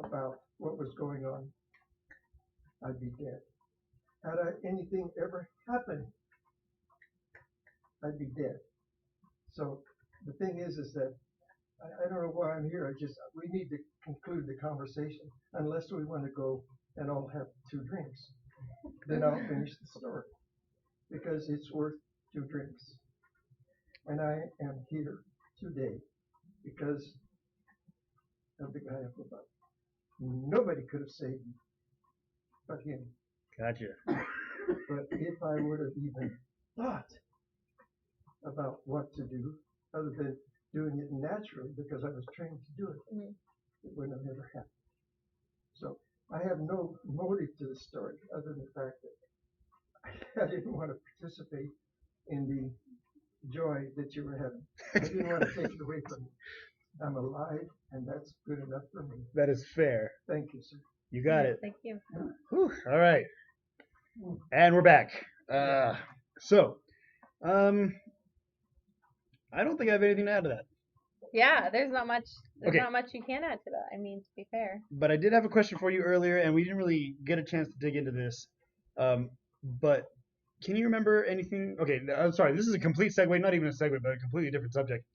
about what was going on, I'd be dead. Had anything ever happened, I'd be dead. So the thing is that I don't know why I'm here. We need to conclude the conversation unless we want to go and all have 2 drinks. Then I'll finish the story because it's worth 2 drinks. And I am here today because of the guy up above. Nobody could have saved me but him. Gotcha. But if I would have even thought about what to do, other than doing it naturally because I was trained to do it, it would have never happened. So I have no motive to the story other than the fact that I didn't want to participate in the joy that you were having. I didn't want to take it away from you. I'm alive, and that's good enough for me. That is fair. Thank you, sir. You got it. Thank you. Whew. All right. And we're back. So, I don't think I have anything to add to that. Yeah, there's not much. There's Okay. not much you can add to that. I mean, to be fair. But I did have a question for you earlier, and we didn't really get a chance to dig into this. But can you remember anything? Okay, I'm sorry. This is a complete segue, not even a segue, but a completely different subject.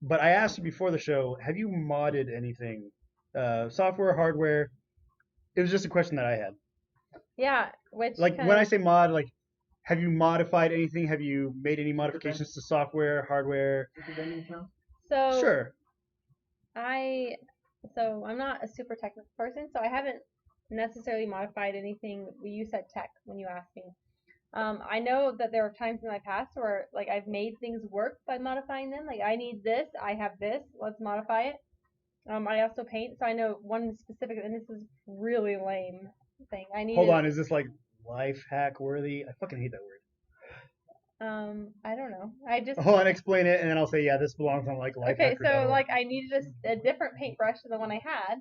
but I asked you before the show, have you modded anything? Software, hardware? It was just a question that I had. Yeah, which Like kind when I of, say mod, like have you modified anything? Have you made any modifications to software, hardware? With the vending account? so Sure. I so I'm not a super technical person, so I haven't necessarily modified anything. You said tech when you asked me. I know that there are times in my past where like I've made things work by modifying them. Like I need this, I have this, let's modify it. I also paint, so I know one specific, and this is really lame thing. I Hold needed, on, is this like life hack worthy? I fucking hate that word. I don't know. I just Hold on, explain it, and then I'll say, yeah, this belongs on like okay. So lifehacker.org. like I needed a different paintbrush than the one I had,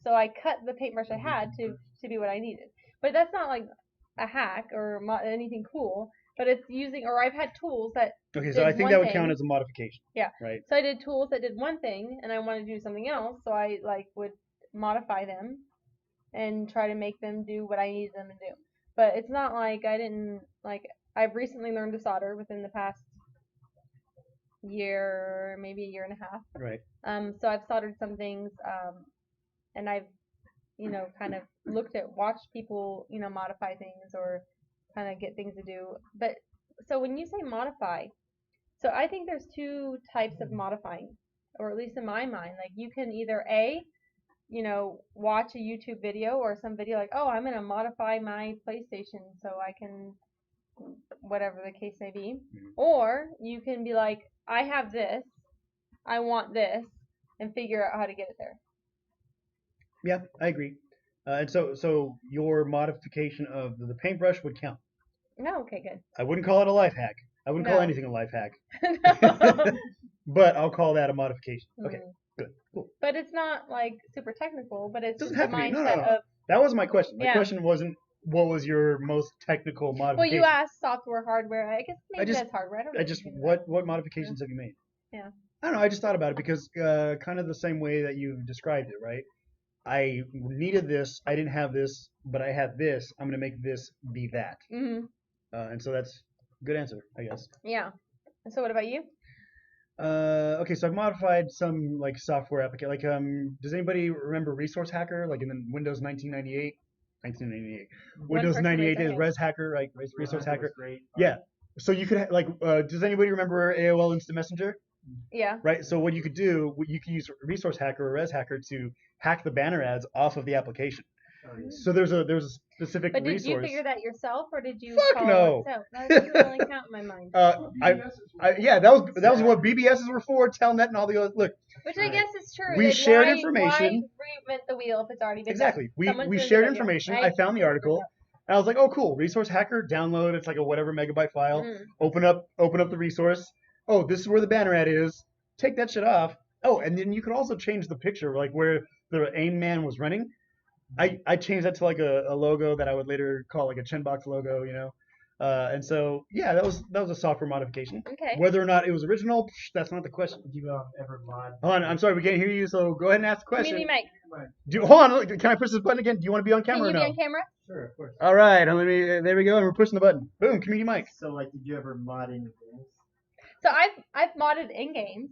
so I cut the paintbrush I had to be what I needed. But that's not like a hack or anything cool. But it's using, or I've had tools that Okay, so did I think one that would thing. count as a modification. Yeah. Right. So I did tools that did one thing, and I wanted to do something else, so I like would modify them and try to make them do what I needed them to do. But it's not like I didn't like. I've recently learned to solder within the past year, maybe a year and a half. Right. So I've soldered some things, and I've kind of watched people modify things or kind of get things to do. But so when you say modify, so I think there's two types of modifying, or at least in my mind. Like you can either watch a YouTube video or some video like, oh, I'm gonna modify my PlayStation so I can whatever the case may be. Or you can be like, I have this, I want this, and figure out how to get it there. Yeah, I agree. And so your modification of the paintbrush would count. No, okay, good. I wouldn't call it a life hack. I wouldn't call No. anything a life hack. No. But I'll call that a modification. Okay, Mm. good, cool. But it's not like super technical, but it's Doesn't just the have to be. No, mindset no. of That wasn't my question. My yeah. question wasn't what was your most technical Well, modification. you asked software, hardware. I guess maybe that's hardware. I don't know. I just what modifications have you made? Yeah. I don't know. I just thought about it because kind of the same way that you described it, right? I needed this. I didn't have this, but I had this. I'm gonna make this be that. Mhm. And so that's a good answer, I guess. Yeah. And so what about you? Okay, so I've modified some like software application. Like, does anybody remember Resource Hacker? Like in the Windows 1998, 1998. Windows person 98 raised their is hand. Res Hacker, right? Resource That was Hacker. great. Yeah. So you could like, does anybody remember AOL Instant Messenger? Yeah. Right. So what you could do, you could use Resource Hacker or Res Hacker to hack the banner ads off of the application. Oh, yeah. So there's a specific But did resource. you figure that yourself, or did you Fuck follow no. it? So that doesn't really count in my mind. Yeah, that was what BBSs were for. Telnet and all the other. Look, Which I guess is true. we like, shared why information. reinvent the wheel if it's already been Exactly. done? Someone's We doing a shared good idea, information. right? I found the article. And I was like, oh, cool. Resource Hacker, download. It's like a whatever megabyte file. Mm. Open up the resource. Oh, this is where the banner ad is. Take that shit off. Oh, and then you could also change the picture, like where the aim man was running. I changed that to like a logo that I would later call like a Chinbox logo, and so yeah, that was a software modification. Okay. Whether or not it was original, that's not the question. Did you ever mod? Hold on, I'm sorry, we can't hear you, so go ahead and ask the question. Community mic. Hold on, look, can I push this button again? Do you want to be on Can camera you or be no? on camera? Sure, of course. All right, there we go, and we're pushing the button. Boom, community mic. So, like, did you ever mod any games? So I've modded in games.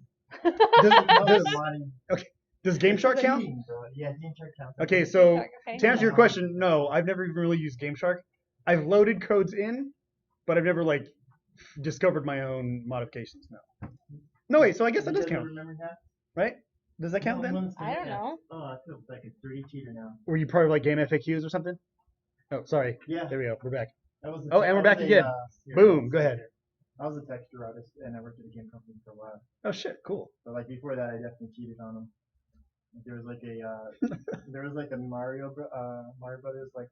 Does Game Shark It's a count? meme, bro. Yeah, Game Shark counts. Okay, so Okay. to answer your question, no, I've never even really used Game Shark. I've loaded codes in, but I've never like discovered my own modifications. No. No, wait. So I guess that does count, Remember that? right? Does that count then? I don't know. Oh, I feel like a 3D cheater now. Were you part of like game FAQs or something? Oh, sorry. Yeah. There we go. We're back. That was Oh, and we're back again. Boom. Go ahead. I was a texture artist, and I worked at a game company for a while. Oh shit. Cool. But like before that, I definitely cheated on them. There was like a Mario Brothers like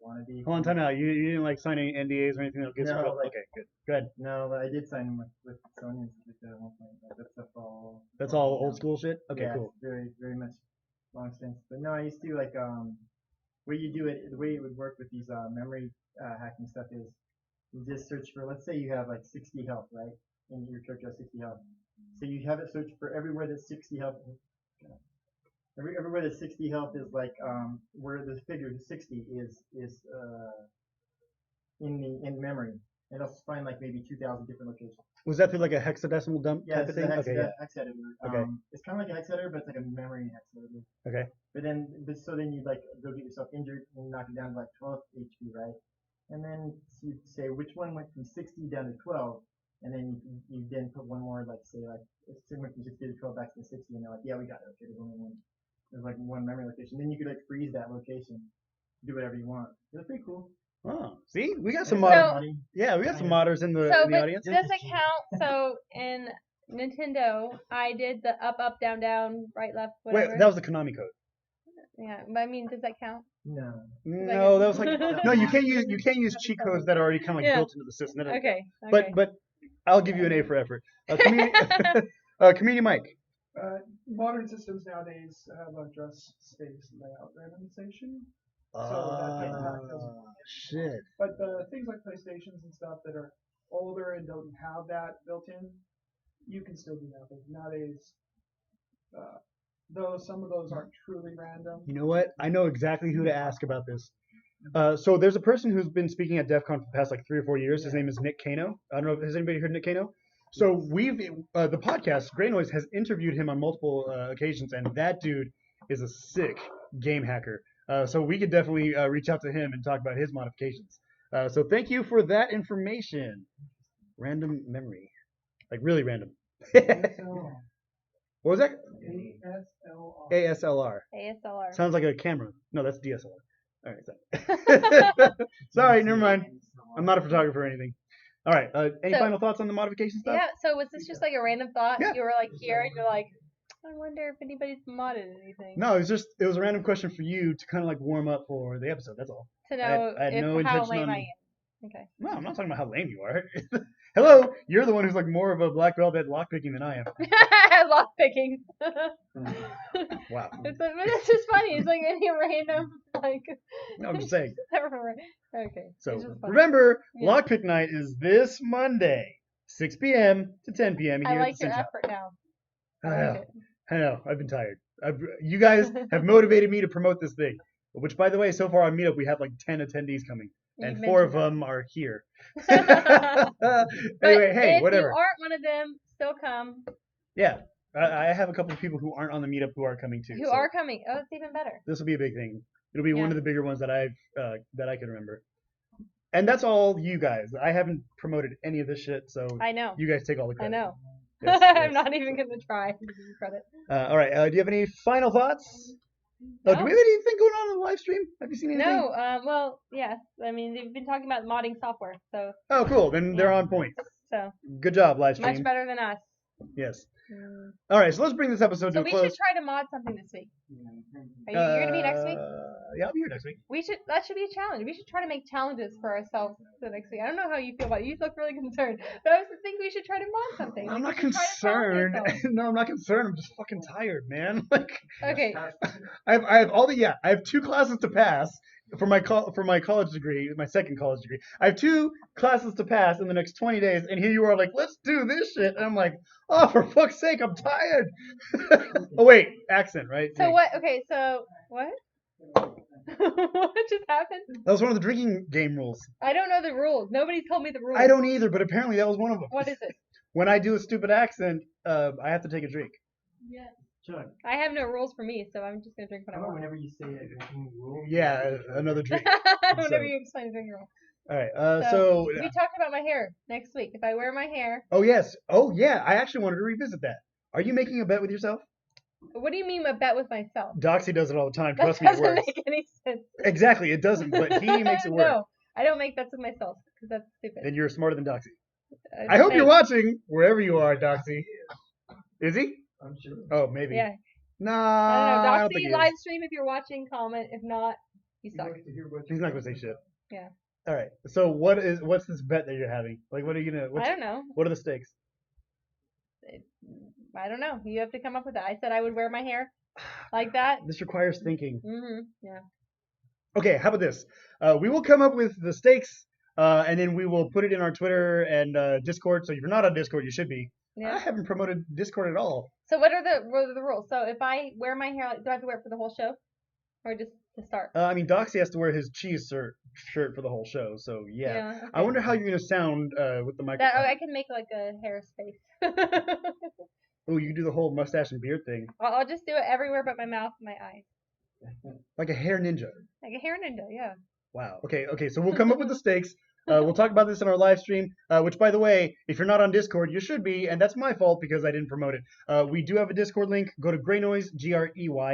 wannabe. Hold on, time out. You didn't like sign any NDAs or anything that gets No, like- okay, good. Go ahead. No, but I did sign with Sony and stuff like that at one point. Like, that stuff all. That's all old school shit. Okay, Yeah, cool. Very, very much long since. But no, I used to like where you do it. The way it would work with these memory hacking stuff is you just search for. Let's say you have like 60 health, right? And your character has 60 health. So you have it search for everywhere that 60 health. Everywhere that 60 health is like where the figure 60 is in memory. and it'll find like maybe 2,000 different locations. Was that through like a hexadecimal dump Yeah, type it's of thing? a hex, Okay, yeah. hex editor. Okay. It's kind of like a hex editor, but it's like a memory hex editor. Okay. But then, so then you like go get yourself injured and you knock it down to like 12 HP, right? And then you say which one went from 60 down to 12, and then you then put one more, like say like it went from 60 to 12 back to 60, and they're like, yeah, we got it. Okay, there's only one. There's like one memory location. Then you could like freeze that location, do whatever you want. It's pretty cool. Oh, see, we got some So- modders. Yeah, we got some modders in the So, in the but audience. does it count? So in Nintendo, I did the up, down, right, left, whatever. Wait, that was the Konami code. Yeah, but I mean, does that count? No. No, that was like no. You can't use cheat codes that are already kind of like Yeah. built into the system. That doesn't count. Okay. But I'll give you an A for effort. Community Mike. Modern systems nowadays have address space layout randomization. Shit. But the things like PlayStations and stuff that are older and don't have that built in, you can still do that. But nowadays, though some of those aren't truly random. You know what? I know exactly who to ask about this. So there's a person who's been speaking at DEF CON for the past like 3 or 4 years. His name is Nick Kano. I don't know. Has anybody heard Nick Kano? So we've the podcast Greynoise has interviewed him on multiple occasions, and that dude is a sick game hacker. So we could definitely reach out to him and talk about his modifications. So thank you for that information. Random memory, like really random. ASLR. What was that? ASLR. ASLR. ASLR. Sounds like a camera. No, that's DSLR. All right, sorry, never mind. I'm not a photographer or anything. All right, any final thoughts on the modification stuff? Yeah, so was this just like a random thought? Yeah. You were like here and you're like, I wonder if anybody's modded anything. No, it was a random question for you to kind of like warm up for the episode. That's all. To know I had no how intention lame on- I am. Okay. No, I'm not talking about how lame you are. Hello, you're the one who's like more of a black belt at lockpicking than I am. Lock picking. Wow. It's just funny. It's like any random like. No, I'm just saying. Okay. So it's just funny. remember, Yeah. lockpick night is this Monday, 6 p.m. to 10 p.m. I here like at the your Sin Shop. effort now. I I know. like it. I know. I've been tired. You guys have motivated me to promote this thing. Which, by the way, so far on Meetup we have like 10 attendees coming, and You 4 of mentioned them are here. that. Anyway, hey, if whatever. you aren't one of them, still come. Yeah, I have a couple of people who aren't on the Meetup who are coming too. Who so are coming? Oh, it's even better. This will be a big thing. It'll be one Yeah. of the bigger ones that I can remember. And that's all you guys. I haven't promoted any of this shit, so I know. you guys take all the I credit. know. Yes, I'm yes. not even gonna try to give you credit. All right. Do you have any final thoughts? Oh, do No. we have anything going on in the live stream? Have you seen anything? No, well, yes. I mean, they've been talking about modding software, so Oh, cool. Then they're on point. Good job, live stream. much better than us. Yes. All right. So let's bring this episode So to a we close. should try to mod something this week. Are you're gonna be next week? Yeah, I'll be here next week. That should be a challenge. We should try to make challenges for ourselves for the next week. I don't know how you feel about it. You look really concerned. But I was thinking we should try to mod something. I'm Like, not we should try to challenge concerned. ourselves. No, I'm not concerned. I'm just fucking tired, man. Like, Okay. I have 2 classes to pass for my college degree, my second college degree. I have 2 classes to pass in the next 20 days, and here you are like, let's do this shit. And I'm like, oh, for fuck's sake, I'm tired. Oh wait, accent, right? So Drink. what? Okay. So what? What just happened? That was one of the drinking game rules. I don't know the rules. Nobody told me the rules. I don't either, but apparently that was one of them. What is it? When I do a stupid accent, I have to take a drink. Yeah. Chuck, I have no rules for me, so I'm just gonna drink what I how about want. whenever you say a drinking rule? Yeah, another drink. Whenever So- you explain a drinking rule. All right. So we talked about my hair next week. If I wear my hair, oh yes. Oh yeah. I actually wanted to revisit that. Are you making a bet with yourself? what do you mean a bet with myself? Doxy does it all the time. That Trust me, it doesn't works. make any sense. Exactly, it doesn't, but he makes it work. No, I don't make bets with myself because that's stupid. And you're smarter than Doxy. Uh, I hope you're thanks. watching wherever you are, Doxy. Is he? I'm sure. Oh, maybe. Yeah. Nah. I don't know. don't think Doxy he is. live stream if you're watching. Comment. If not, you He suck. wants to hear what He's not gonna say shit. Yeah. All right. So what's this bet that you're having? Like, what are you gonna? I don't know. What are the stakes? I don't know. You have to come up with that. I said I would wear my hair like that. This requires thinking. Yeah. Okay, how about this? We will come up with the stakes, and then we will put it in our Twitter and Discord. So if you're not on Discord, you should be. I Yeah. haven't promoted Discord at all. So what are the rules? So if I wear my hair, do I have to wear it for the whole show? or just to start? I mean, Doxy has to wear his cheese shirt for the whole show, so yeah. Okay. I wonder how you're gonna sound with the That microphone. I can make like a hair space. Oh, you can do the whole mustache and beard thing, I'll just do it everywhere but my mouth and my eyes. like a hair ninja. Like a hair ninja, yeah. Wow. Okay. So we'll come up with the stakes. We'll talk about this in our live stream, which, by the way, if you're not on Discord, you should be, and that's my fault because I didn't promote it. We do have a Discord link. Go to Greynoise,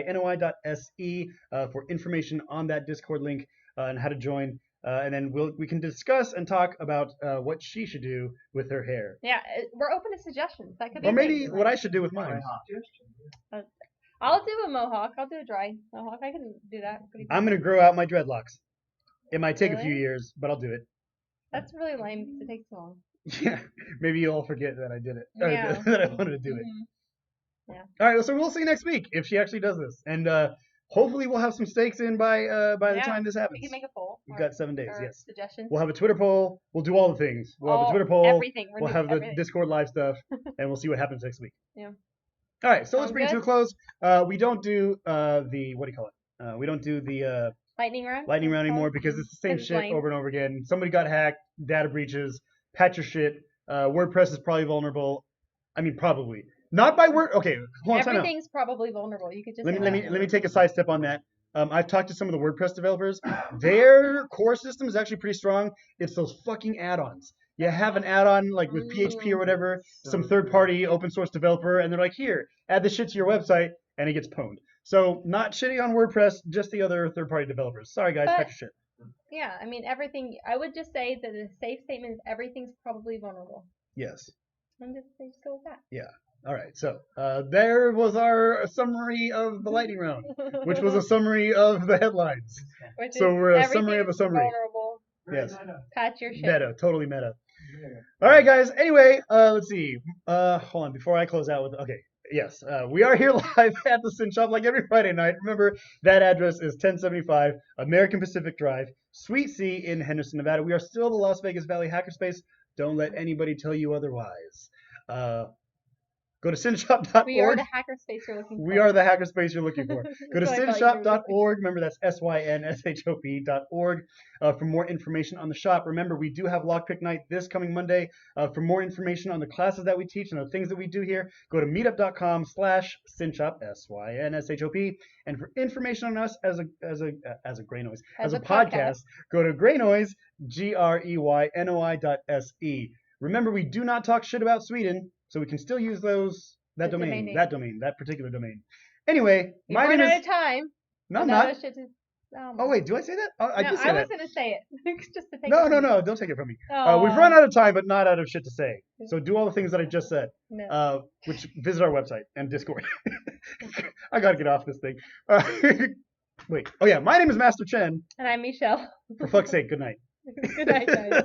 GREYNOI.SE for information on that Discord link and how to join. And then we can discuss and talk about what she should do with her hair, Yeah, we're open to suggestions. That could be or a maybe thing. what I should do with mine. I'll do a mohawk. I'll do a dry mohawk. I can do that. I'm gonna grow out my dreadlocks. It might take a few Really? years, but I'll do it. That's really lame because it takes so long. Yeah, maybe you'll all forget that I did it, or Yeah. that I wanted to do it. Mhm. All right, so we'll see next week if she actually does this, and hopefully we'll have some stakes in by the Yeah, time this We happens. can make a poll. We've or- got 7 days. or Yes, Suggestions. we'll have a Twitter poll. We'll do all the things. We'll have a All- Twitter poll. Everything. We're We'll doing have the everything. Discord live stuff, and we'll see what happens next week. Yeah. All right, so let's Sound bring it to a good? close. We don't do the what do you call it? We don't do the Lightning round. lightning round That's anymore called? because it's the same Because it's shit lame. over and over again. Somebody got hacked, data breaches, patch your shit. WordPress is probably vulnerable. I mean, probably not by word. Okay, hold on, time out. Everything's probably vulnerable. You could just. Let say me that. take a side step on that. I've talked to some of the WordPress developers. Their core system is actually pretty strong. It's those fucking add-ons. You have an add-on like with PHP or whatever, some third-party open source developer, and they're like, here, add this shit to your website, and it gets pwned. So not shitting on WordPress, just the other third-party developers. Sorry guys, But- patch your shit. Yeah, I mean everything. I would just say that the safe statement is everything's probably vulnerable. Yes. And just go with that. All right. So there was our summary of the lightning round, which was a summary of the headlines. Which So is we're a summary of a everything's summary. Vulnerable. Yes. Patch your shit. Meta, totally meta. All right, guys. Anyway, let's see. Hold on. Before I close out with, okay, yes, we are here live at the SYN Shop like every Friday night. Remember, that address is 1075 American Pacific Drive, Suite C in Henderson, Nevada. We are still the Las Vegas Valley Hackerspace. Don't let anybody tell you otherwise. Go to synshop.org. We are the hackerspace you're looking for. We are the hackerspace you're looking for. Go to That's what I thought you were synshop.org. Remember, that's SYNSHOP.org for more information on the shop. Remember, we do have Lockpick Night this coming Monday. For more information on the classes that we teach and the things that we do here, go to meetup.com/synshop, SYNSHOP. And for information on us as a Greynoise, as a podcast, go to Greynoise, GREYNOI.SE. Remember, we do not talk shit about Sweden, so we can still use that particular domain. Anyway, my name We're is. out of time. No, I'm Another not. shit to- Oh wait, do I say that? Oh, I no, did say I that. was gonna say it. Just to take No, it from you. don't take it from me. Oh, We've run out of time, but not out of shit to say. So do all the things that I just said. No. Which visit our website and Discord. I gotta get off this thing. Wait. Oh yeah, my name is Master Chen. And I'm Michelle. For fuck's sake, good night. Good night, guys.